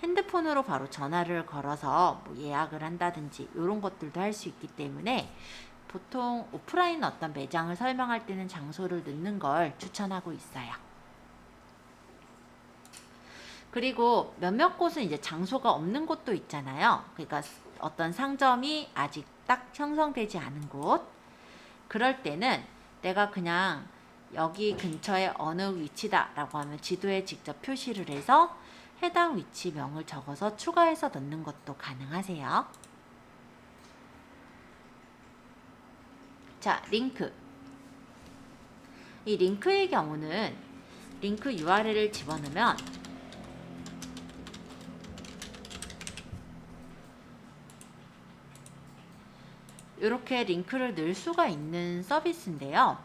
핸드폰으로 바로 전화를 걸어서 뭐 예약을 한다든지 이런 것들도 할 수 있기 때문에 보통 오프라인 어떤 매장을 설명할 때는 장소를 넣는 걸 추천하고 있어요. 그리고 몇몇 곳은 이제 장소가 없는 곳도 있잖아요. 그러니까 어떤 상점이 아직 딱 형성되지 않은 곳. 그럴 때는 내가 그냥 여기 근처에 어느 위치다 라고 하면 지도에 직접 표시를 해서 해당 위치명을 적어서 추가해서 넣는 것도 가능하세요. 자, 링크. 이 링크의 경우는 링크 URL을 집어넣으면 이렇게 링크를 넣을 수가 있는 서비스인데요.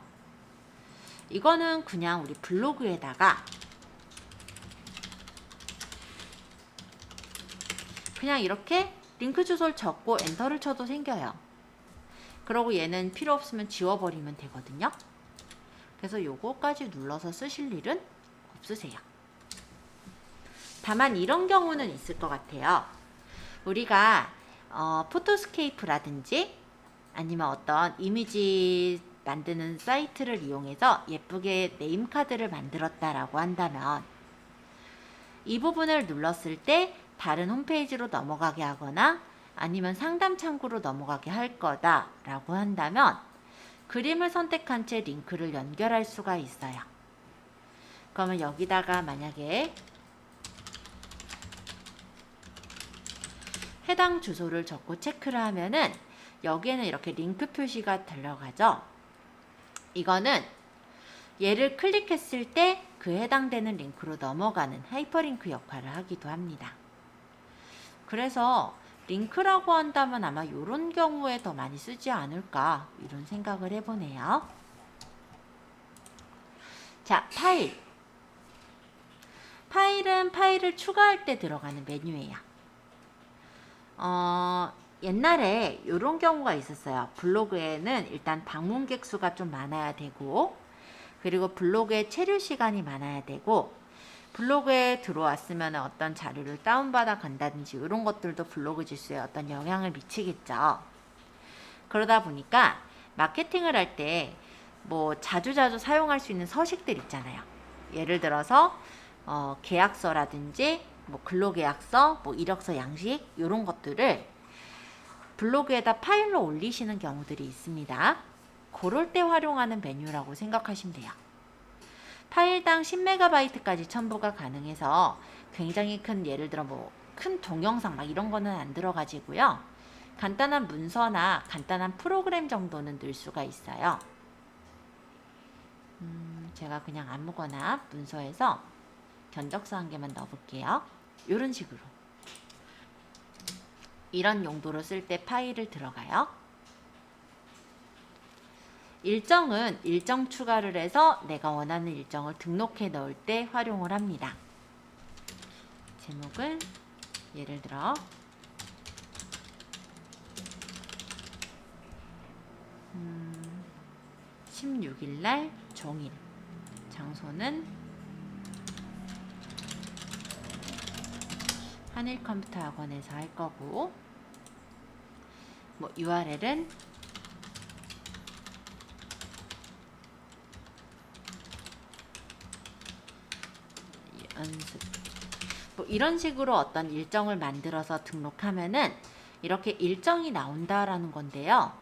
이거는 그냥 우리 블로그에다가 그냥 이렇게 링크 주소를 적고 엔터를 쳐도 생겨요. 그러고 얘는 필요 없으면 지워버리면 되거든요. 그래서 요거까지 눌러서 쓰실 일은 없으세요. 다만 이런 경우는 있을 것 같아요. 우리가 포토스케이프라든지 아니면 어떤 이미지 만드는 사이트를 이용해서 예쁘게 네임카드를 만들었다라고 한다면 이 부분을 눌렀을 때 다른 홈페이지로 넘어가게 하거나 아니면 상담 창구로 넘어가게 할 거다라고 한다면 그림을 선택한 채 링크를 연결할 수가 있어요. 그러면 여기다가 만약에 해당 주소를 적고 체크를 하면은 여기에는 이렇게 링크 표시가 들어가죠. 이거는 얘를 클릭했을 때 그 해당되는 링크로 넘어가는 하이퍼링크 역할을 하기도 합니다. 그래서 링크라고 한다면 아마 이런 경우에 더 많이 쓰지 않을까 이런 생각을 해보네요. 자, 파일. 파일은 파일을 추가할 때 들어가는 메뉴예요. 옛날에 이런 경우가 있었어요. 블로그에는 일단 방문객 수가 좀 많아야 되고, 그리고 블로그에 체류 시간이 많아야 되고, 블로그에 들어왔으면 어떤 자료를 다운받아 간다든지 이런 것들도 블로그 지수에 어떤 영향을 미치겠죠. 그러다 보니까 마케팅을 할 때 뭐 자주자주 사용할 수 있는 서식들 있잖아요. 예를 들어서 계약서라든지 뭐 근로계약서, 뭐 이력서 양식 이런 것들을 블로그에다 파일로 올리시는 경우들이 있습니다. 그럴 때 활용하는 메뉴라고 생각하시면 돼요. 파일당 10MB까지 첨부가 가능해서 굉장히 큰, 예를 들어 뭐 큰 동영상 막 이런 거는 안 들어가지고요. 간단한 문서나 간단한 프로그램 정도는 넣을 수가 있어요. 제가 그냥 아무거나 문서에서 견적서 한 개만 넣어볼게요. 이런 식으로. 이런 용도로 쓸 때 파일을 들어가요. 일정은 일정 추가를 해서 내가 원하는 일정을 등록해 넣을 때 활용을 합니다. 제목을 예를 들어 16일날 종일, 장소는 한일컴퓨터학원에서 할 거고, 뭐 URL은 연습, 뭐 이런 식으로 어떤 일정을 만들어서 등록하면은 이렇게 일정이 나온다라는 건데요.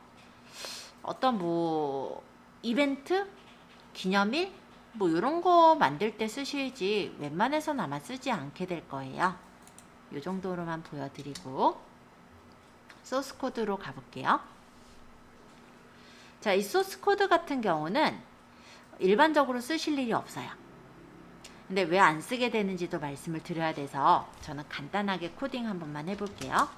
어떤 뭐 이벤트, 기념일 뭐 이런 거 만들 때 쓰시지 웬만해서는 아마 쓰지 않게 될 거예요. 이 정도로만 보여드리고 소스 코드로 가볼게요. 자, 이 소스 코드 같은 경우는 일반적으로 쓰실 일이 없어요. 근데 왜 안 쓰게 되는지도 말씀을 드려야 돼서 저는 간단하게 코딩 한 번만 해볼게요.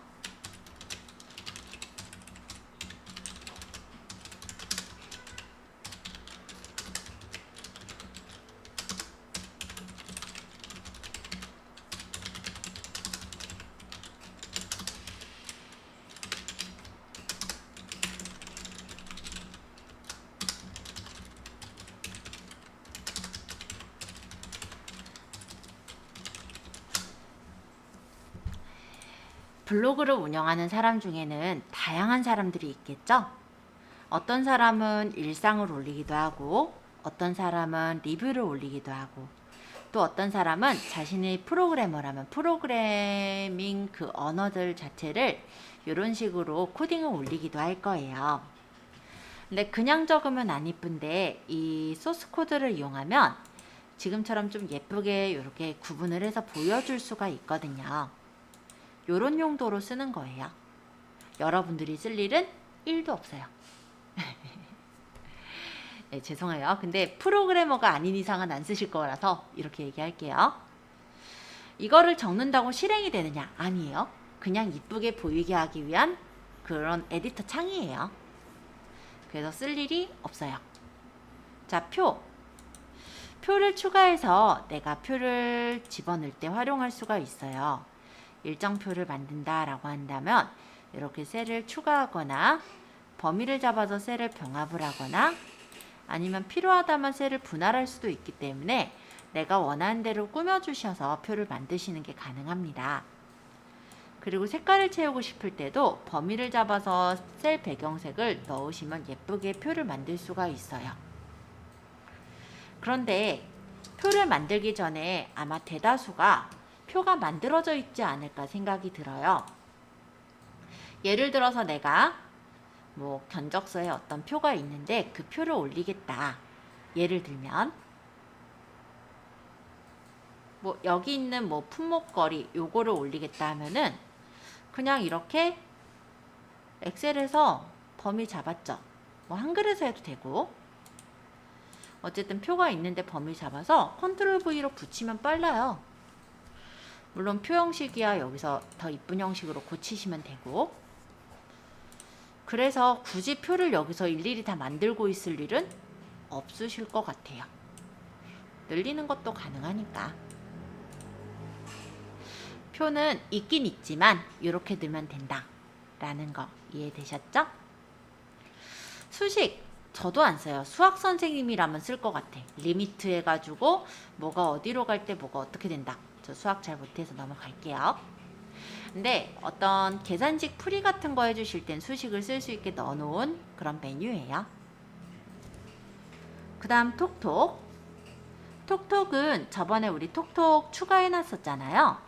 블로그를 운영하는 사람 중에는 다양한 사람들이 있겠죠? 어떤 사람은 일상을 올리기도 하고, 어떤 사람은 리뷰를 올리기도 하고, 또 어떤 사람은 자신이 프로그래머라면 프로그래밍 그 언어들 자체를 이런 식으로 코딩을 올리기도 할 거예요. 근데 그냥 적으면 안 이쁜데 이 소스 코드를 이용하면 지금처럼 좀 예쁘게 이렇게 구분을 해서 보여줄 수가 있거든요. 요런 용도로 쓰는 거예요. 여러분들이 쓸 일은 1도 없어요. 네, 죄송해요. 근데 프로그래머가 아닌 이상은 안 쓰실 거라서 이렇게 얘기할게요. 이거를 적는다고 실행이 되느냐? 아니에요. 그냥 이쁘게 보이게 하기 위한 그런 에디터 창이에요. 그래서 쓸 일이 없어요. 자, 표를 추가해서 내가 표를 집어넣을 때 활용할 수가 있어요. 일정표를 만든다라고 한다면 이렇게 셀을 추가하거나 범위를 잡아서 셀을 병합을 하거나 아니면 필요하다면 셀을 분할할 수도 있기 때문에 내가 원하는 대로 꾸며주셔서 표를 만드시는 게 가능합니다. 그리고 색깔을 채우고 싶을 때도 범위를 잡아서 셀 배경색을 넣으시면 예쁘게 표를 만들 수가 있어요. 그런데 표를 만들기 전에 아마 대다수가 표가 만들어져 있지 않을까 생각이 들어요. 예를 들어서 내가 뭐 견적서에 어떤 표가 있는데 그 표를 올리겠다. 예를 들면 뭐 여기 있는 뭐 품목거리 요거를 올리겠다 하면은 그냥 이렇게 엑셀에서 범위 잡았죠. 뭐 한글에서 해도 되고 어쨌든 표가 있는데 범위 잡아서 컨트롤 V로 붙이면 빨라요. 물론 표 형식이야 여기서 더 이쁜 형식으로 고치시면 되고 그래서 굳이 표를 여기서 일일이 다 만들고 있을 일은 없으실 것 같아요. 늘리는 것도 가능하니까. 표는 있긴 있지만 이렇게 넣으면 된다 라는 거 이해되셨죠? 수식 저도 안 써요. 수학 선생님이라면 쓸 것 같아. 리미트 해가지고 뭐가 어디로 갈 때 뭐가 어떻게 된다. 저 수학 잘 못해서 넘어갈게요. 근데 어떤 계산식 풀이 같은 거 해주실 땐 수식을 쓸 수 있게 넣어놓은 그런 메뉴예요. 그 다음 톡톡. 톡톡은 저번에 우리 톡톡 추가해놨었잖아요.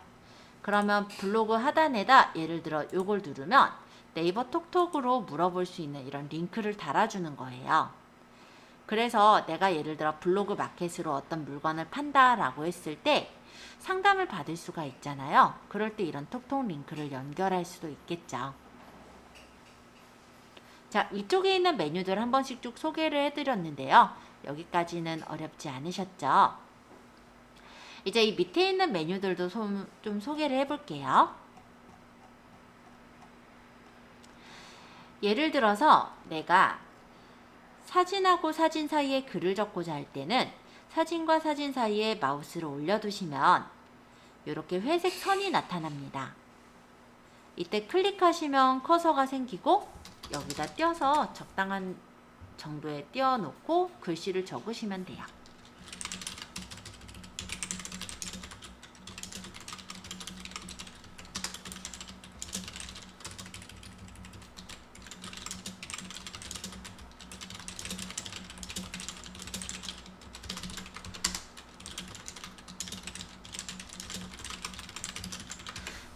그러면 블로그 하단에다 예를 들어 요걸 누르면 네이버 톡톡으로 물어볼 수 있는 이런 링크를 달아주는 거예요. 그래서 내가 예를 들어 블로그 마켓으로 어떤 물건을 판다라고 했을 때 상담을 받을 수가 있잖아요. 그럴 때 이런 톡톡 링크를 연결할 수도 있겠죠. 자, 위쪽에 있는 메뉴들 한 번씩 쭉 소개를 해드렸는데요. 여기까지는 어렵지 않으셨죠? 이제 이 밑에 있는 메뉴들도 좀 소개를 해볼게요. 예를 들어서 내가 사진하고 사진 사이에 글을 적고자 할 때는 사진과 사진 사이에 마우스를 올려두시면 이렇게 회색 선이 나타납니다. 이때 클릭하시면 커서가 생기고 여기다 띄어서 적당한 정도에 띄워놓고 글씨를 적으시면 돼요.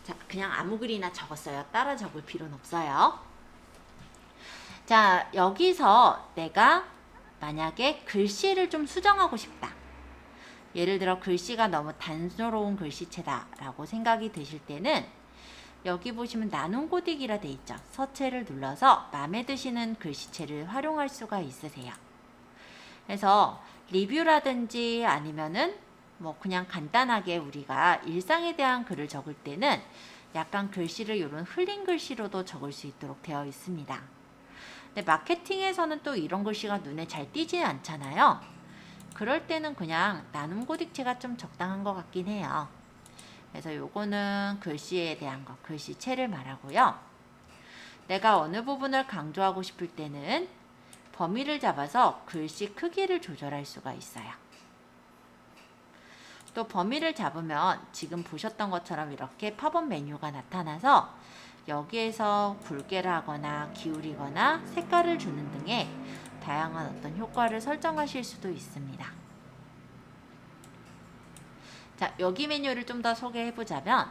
자, 그냥 아무 글이나 적었어요. 따라 적을 필요는 없어요. 자, 여기서 내가 만약에 글씨를 좀 수정하고 싶다. 예를 들어 글씨가 너무 단조로운 글씨체다 라고 생각이 드실 때는 여기 보시면 나눔 코딩이라 돼 있죠. 서체를 눌러서 마음에 드시는 글씨체를 활용할 수가 있으세요. 그래서 리뷰라든지 아니면은 뭐 그냥 간단하게 우리가 일상에 대한 글을 적을 때는 약간 글씨를 이런 흘린 글씨로도 적을 수 있도록 되어 있습니다. 근데 마케팅에서는 또 이런 글씨가 눈에 잘 띄지 않잖아요. 그럴 때는 그냥 나눔 고딕체가 좀 적당한 것 같긴 해요. 그래서 요거는 글씨에 대한 거, 글씨체를 말하고요. 내가 어느 부분을 강조하고 싶을 때는 범위를 잡아서 글씨 크기를 조절할 수가 있어요. 또 범위를 잡으면 지금 보셨던 것처럼 이렇게 팝업 메뉴가 나타나서 여기에서 굵게를 하거나 기울이거나 색깔을 주는 등의 다양한 어떤 효과를 설정하실 수도 있습니다. 자, 여기 메뉴를 좀 더 소개해 보자면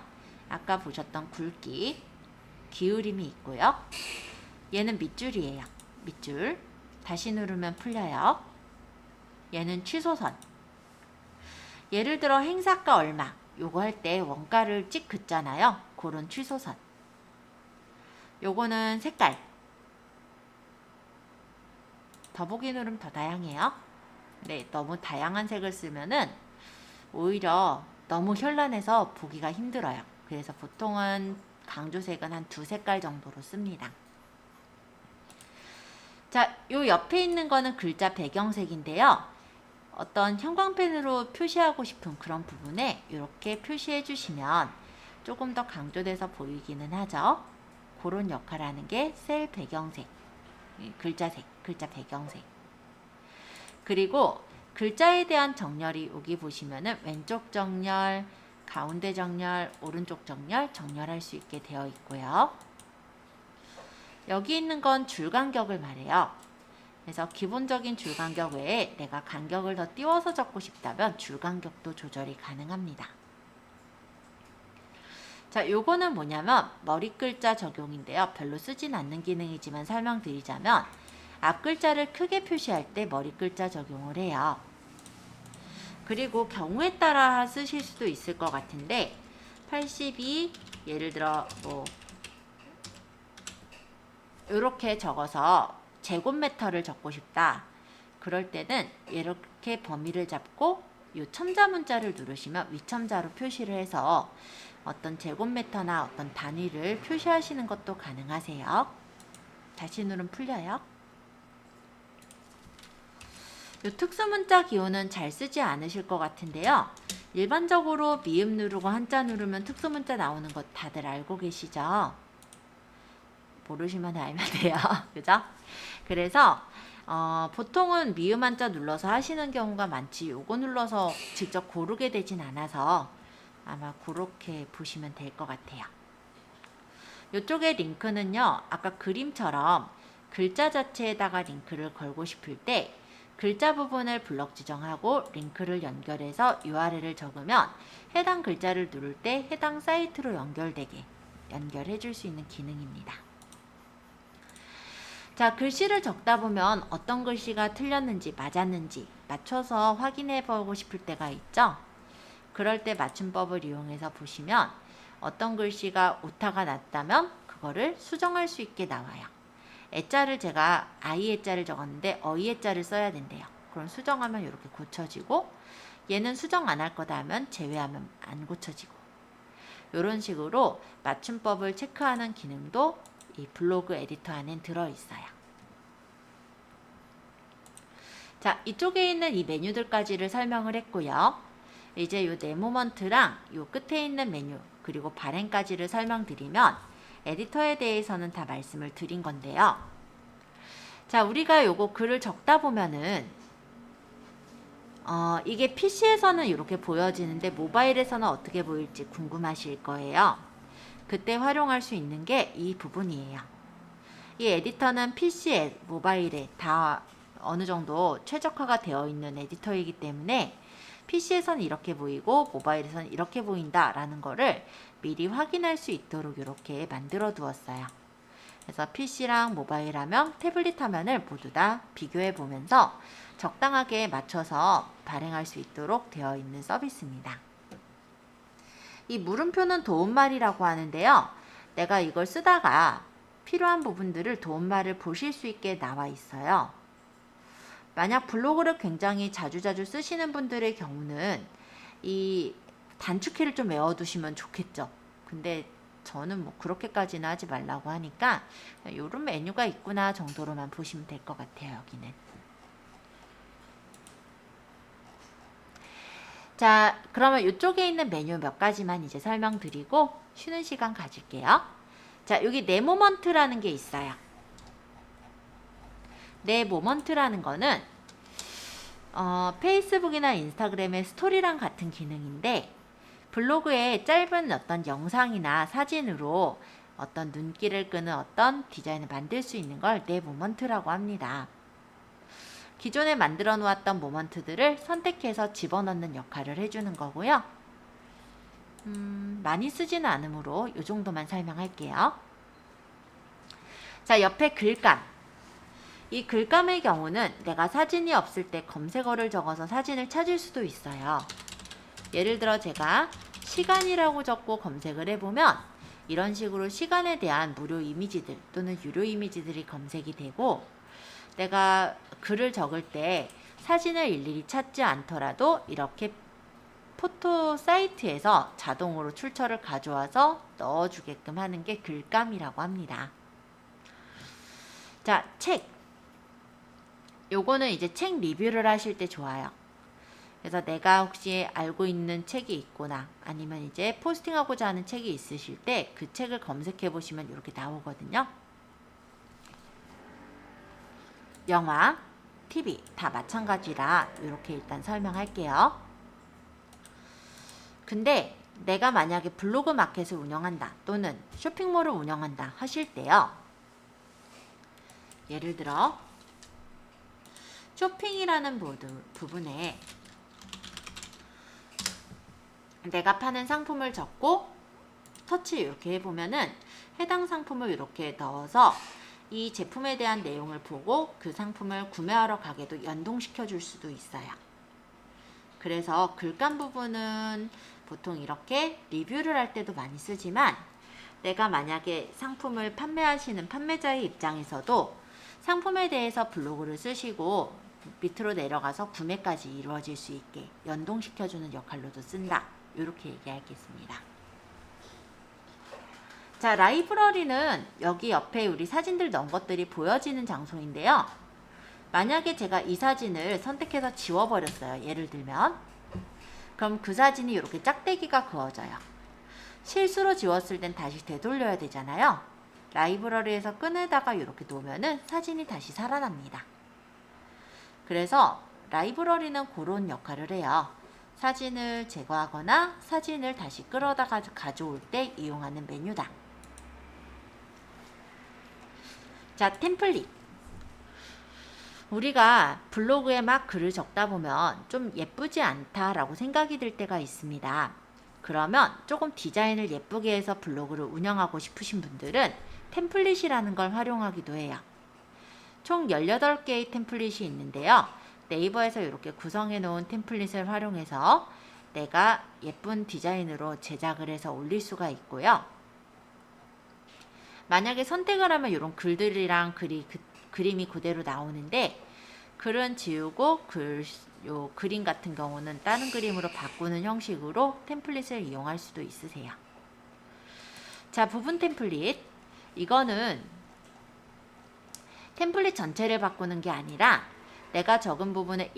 아까 보셨던 굵기, 기울임이 있고요. 얘는 밑줄이에요. 밑줄. 다시 누르면 풀려요. 얘는 취소선. 예를 들어 행사가 얼마 요거 할 때 원가를 찍 긋잖아요. 그런 취소선. 요거는 색깔. 더보기 누르면 더 다양해요. 네, 너무 다양한 색을 쓰면은 오히려 너무 현란해서 보기가 힘들어요. 그래서 보통은 강조색은 한 2색깔 정도로 씁니다. 자, 요 옆에 있는 거는 글자 배경색인데요. 어떤 형광펜으로 표시하고 싶은 그런 부분에 이렇게 표시해 주시면 조금 더 강조돼서 보이기는 하죠. 그런 역할을 하는 게 셀 배경색, 글자색, 글자 배경색. 그리고 글자에 대한 정렬이 여기 보시면은 왼쪽 정렬, 가운데 정렬, 오른쪽 정렬, 정렬할 수 있게 되어 있고요. 여기 있는 건 줄 간격을 말해요. 그래서 기본적인 줄 간격 외에 내가 간격을 더 띄워서 적고 싶다면 줄 간격도 조절이 가능합니다. 자, 요거는 뭐냐면 머리 글자 적용인데요. 별로 쓰진 않는 기능이지만 설명드리자면 앞 글자를 크게 표시할 때 머리 글자 적용을 해요. 그리고 경우에 따라 쓰실 수도 있을 것 같은데 82 예를 들어 뭐 이렇게 적어서 제곱미터를 적고 싶다. 그럴 때는 이렇게 범위를 잡고 이 첨자 문자를 누르시면 위첨자로 표시를 해서 어떤 제곱미터나 어떤 단위를 표시하시는 것도 가능하세요. 다시 누르면 풀려요. 이 특수문자 기호는 잘 쓰지 않으실 것 같은데요. 일반적으로 미음 누르고 한자 누르면 특수문자 나오는 거 다들 알고 계시죠? 모르시면 알면 돼요. 그죠? 그래서 보통은 미음 한자 눌러서 하시는 경우가 많지 요거 눌러서 직접 고르게 되진 않아서 아마 그렇게 보시면 될 것 같아요. 이쪽에 링크는요. 아까 그림처럼 글자 자체에다가 링크를 걸고 싶을 때 글자 부분을 블럭 지정하고 링크를 연결해서 URL을 적으면 해당 글자를 누를 때 해당 사이트로 연결되게 연결해 줄 수 있는 기능입니다. 자, 글씨를 적다 보면 어떤 글씨가 틀렸는지 맞았는지 맞춰서 확인해 보고 싶을 때가 있죠. 그럴 때 맞춤법을 이용해서 보시면 어떤 글씨가 오타가 났다면 그거를 수정할 수 있게 나와요. 애자를 제가 아이 애자를 적었는데 어이 애자를 써야 된대요. 그럼 수정하면 이렇게 고쳐지고 얘는 수정 안 할 거다 하면 제외하면 안 고쳐지고 이런 식으로 맞춤법을 체크하는 기능도 이 블로그 에디터 안에 들어있어요. 자, 이쪽에 있는 이 메뉴들까지를 설명을 했고요. 이제 요 네모먼트랑 요 끝에 있는 메뉴 그리고 발행까지를 설명드리면 에디터에 대해서는 다 말씀을 드린 건데요. 자, 우리가 요거 글을 적다 보면은 이게 PC에서는 이렇게 보여지는데 모바일에서는 어떻게 보일지 궁금하실 거예요. 그때 활용할 수 있는 게 이 부분이에요. 이 에디터는 PC에, 모바일에 다 어느 정도 최적화가 되어 있는 에디터이기 때문에 PC에서는 이렇게 보이고 모바일에서는 이렇게 보인다 라는 거를 미리 확인할 수 있도록 이렇게 만들어 두었어요. 그래서 PC랑 모바일 화면, 태블릿 화면을 모두 다 비교해 보면서 적당하게 맞춰서 발행할 수 있도록 되어 있는 서비스입니다. 이 물음표는 도움말이라고 하는데요. 내가 이걸 쓰다가 필요한 부분들을 도움말을 보실 수 있게 나와 있어요. 만약 블로그를 굉장히 자주자주 쓰시는 분들의 경우는 이 단축키를 좀 외워두시면 좋겠죠. 근데 저는 뭐 그렇게까지는 하지 말라고 하니까 이런 메뉴가 있구나 정도로만 보시면 될 것 같아요. 여기는. 자, 그러면 이쪽에 있는 메뉴 몇 가지만 이제 설명드리고 쉬는 시간 가질게요. 자, 여기 내 모먼트라는 게 있어요. 내 모먼트라는 거는 페이스북이나 인스타그램의 스토리랑 같은 기능인데 블로그에 짧은 어떤 영상이나 사진으로 어떤 눈길을 끄는 어떤 디자인을 만들 수 있는 걸 내 모먼트라고 합니다. 기존에 만들어 놓았던 모먼트들을 선택해서 집어넣는 역할을 해주는 거고요. 많이 쓰지는 않으므로 이 정도만 설명할게요. 자, 옆에 글감. 이 글감의 경우는 내가 사진이 없을 때 검색어를 적어서 사진을 찾을 수도 있어요. 예를 들어 제가 시간이라고 적고 검색을 해보면 이런 식으로 시간에 대한 무료 이미지들 또는 유료 이미지들이 검색이 되고 내가 글을 적을 때 사진을 일일이 찾지 않더라도 이렇게 포토 사이트에서 자동으로 출처를 가져와서 넣어주게끔 하는 게 글감이라고 합니다. 자, 책. 요거는 이제 책 리뷰를 하실 때 좋아요. 그래서 내가 혹시 알고 있는 책이 있거나 아니면 이제 포스팅하고자 하는 책이 있으실 때 그 책을 검색해 보시면 이렇게 나오거든요. 영화, TV 다 마찬가지라 이렇게 일단 설명할게요. 근데 내가 만약에 블로그 마켓을 운영한다 또는 쇼핑몰을 운영한다 하실 때요. 예를 들어 쇼핑이라는 부분에 내가 파는 상품을 적고 터치 이렇게 해보면은 해당 상품을 이렇게 넣어서 이 제품에 대한 내용을 보고 그 상품을 구매하러 가게도 연동시켜 줄 수도 있어요. 그래서 글감 부분은 보통 이렇게 리뷰를 할 때도 많이 쓰지만, 내가 만약에 상품을 판매하시는 판매자의 입장에서도 상품에 대해서 블로그를 쓰시고 밑으로 내려가서 구매까지 이루어질 수 있게 연동시켜주는 역할로도 쓴다. 이렇게 얘기하겠습니다. 자, 라이브러리는 여기 옆에 우리 사진들 넣은 것들이 보여지는 장소인데요. 만약에 제가 이 사진을 선택해서 지워버렸어요. 예를 들면. 그럼 그 사진이 이렇게 짝대기가 그어져요. 실수로 지웠을 땐 다시 되돌려야 되잖아요. 라이브러리에서 꺼내다가 이렇게 놓으면은 사진이 다시 살아납니다. 그래서 라이브러리는 그런 역할을 해요. 사진을 제거하거나 사진을 다시 끌어다가 가져올 때 이용하는 메뉴다. 자, 템플릿. 우리가 블로그에 막 글을 적다 보면 좀 예쁘지 않다라고 생각이 들 때가 있습니다. 그러면 조금 디자인을 예쁘게 해서 블로그를 운영하고 싶으신 분들은 템플릿이라는 걸 활용하기도 해요. 총 18개의 템플릿이 있는데요. 네이버에서 이렇게 구성해 놓은 템플릿을 활용해서 내가 예쁜 디자인으로 제작을 해서 올릴 수가 있고요. 만약에 선택을 하면 이런 글들이랑 그림이 그대로 나오는데, 글은 지우고 요 그림 같은 경우는 다른 그림으로 바꾸는 형식으로 템플릿을 이용할 수도 있으세요. 자, 부분 템플릿. 이거는 템플릿 전체를 바꾸는 게 아니라 내가 적은 부분의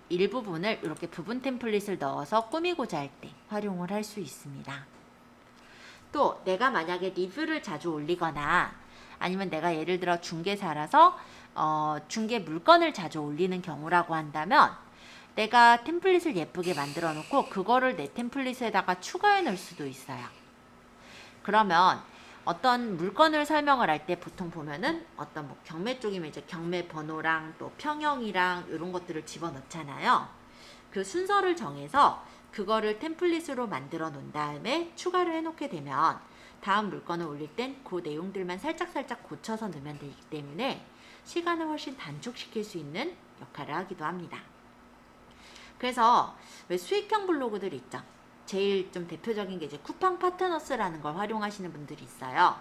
일부분을 이렇게 부분 템플릿을 넣어서 꾸미고자 할 때 활용을 할 수 있습니다. 또 내가 만약에 리뷰를 자주 올리거나 아니면 내가 예를 들어 중개사라서 중개 물건을 자주 올리는 경우라고 한다면 내가 템플릿을 예쁘게 만들어 놓고 그거를 내 템플릿에다가 추가해 놓을 수도 있어요. 그러면 어떤 물건을 설명을 할 때 보통 보면은 어떤 뭐 경매 쪽이면 이제 경매 번호랑 또 평형이랑 이런 것들을 집어넣잖아요. 그 순서를 정해서 그거를 템플릿으로 만들어 놓은 다음에 추가를 해놓게 되면 다음 물건을 올릴 땐 그 내용들만 살짝살짝 고쳐서 넣으면 되기 때문에 시간을 훨씬 단축시킬 수 있는 역할을 하기도 합니다. 그래서 왜 수익형 블로그들 있죠? 제일 좀 대표적인 게 이제 쿠팡 파트너스라는 걸 활용하시는 분들이 있어요.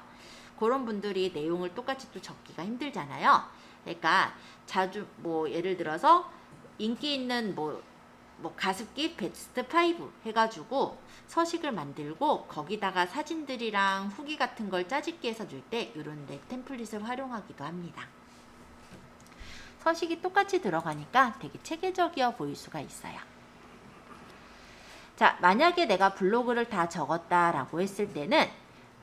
그런 분들이 내용을 똑같이 또 적기가 힘들잖아요. 그러니까 자주 뭐 예를 들어서 인기 있는 뭐 가습기 베스트 5 해가지고 서식을 만들고 거기다가 사진들이랑 후기 같은 걸 짜집기 해서 줄 때 이런 템플릿을 활용하기도 합니다. 서식이 똑같이 들어가니까 되게 체계적이어 보일 수가 있어요. 자, 만약에 내가 블로그를 다 적었다라고 했을 때는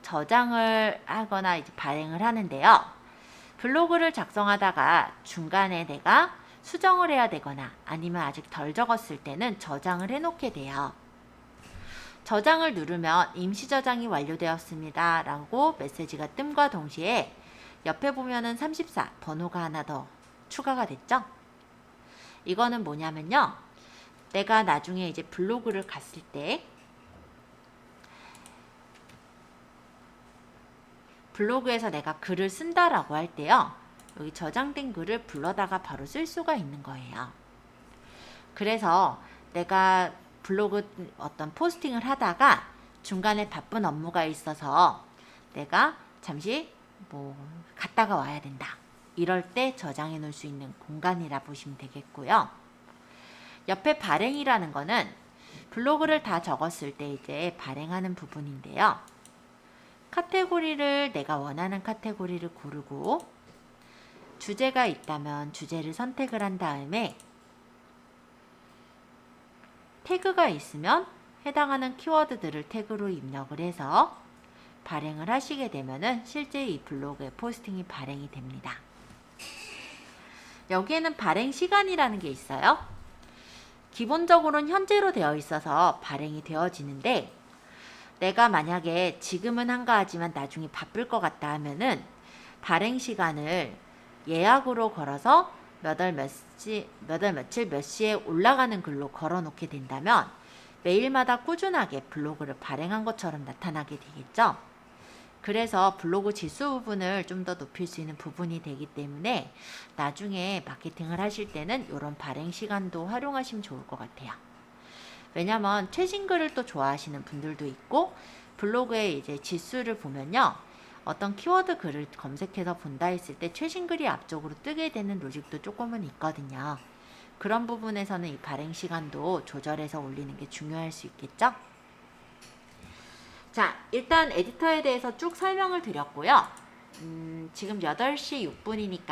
저장을 하거나 이제 발행을 하는데요. 블로그를 작성하다가 중간에 내가 수정을 해야 되거나 아니면 아직 덜 적었을 때는 저장을 해놓게 돼요. 저장을 누르면 임시 저장이 완료되었습니다 라고 메시지가 뜸과 동시에 옆에 보면은 34 번호가 하나 더 추가가 됐죠. 이거는 뭐냐면요, 내가 나중에 이제 블로그를 갔을 때 블로그에서 내가 글을 쓴다라고 할 때요, 여기 저장된 글을 불러다가 바로 쓸 수가 있는 거예요. 그래서 내가 블로그 어떤 포스팅을 하다가 중간에 바쁜 업무가 있어서 내가 잠시 뭐 갔다가 와야 된다, 이럴 때 저장해 놓을 수 있는 공간이라 보시면 되겠고요. 옆에 발행이라는 거는 블로그를 다 적었을 때 이제 발행하는 부분인데요. 카테고리를 내가 원하는 카테고리를 고르고 주제가 있다면 주제를 선택을 한 다음에 태그가 있으면 해당하는 키워드들을 태그로 입력을 해서 발행을 하시게 되면은 실제 이 블로그에 포스팅이 발행이 됩니다. 여기에는 발행 시간이라는 게 있어요. 기본적으로는 현재로 되어 있어서 발행이 되어지는데, 내가 만약에 지금은 한가하지만 나중에 바쁠 것 같다 하면은 발행 시간을 예약으로 걸어서 몇 월 며칠 몇 시에 올라가는 글로 걸어 놓게 된다면 매일마다 꾸준하게 블로그를 발행한 것처럼 나타나게 되겠죠. 그래서 블로그 지수 부분을 좀 더 높일 수 있는 부분이 되기 때문에 나중에 마케팅을 하실 때는 이런 발행 시간도 활용하시면 좋을 것 같아요. 왜냐면 최신 글을 또 좋아하시는 분들도 있고 블로그에 이제 지수를 보면요. 어떤 키워드 글을 검색해서 본다 했을 때 최신 글이 앞쪽으로 뜨게 되는 로직도 조금은 있거든요. 그런 부분에서는 이 발행 시간도 조절해서 올리는 게 중요할 수 있겠죠? 자, 일단 에디터에 대해서 쭉 설명을 드렸고요. 지금 8시 6분이니까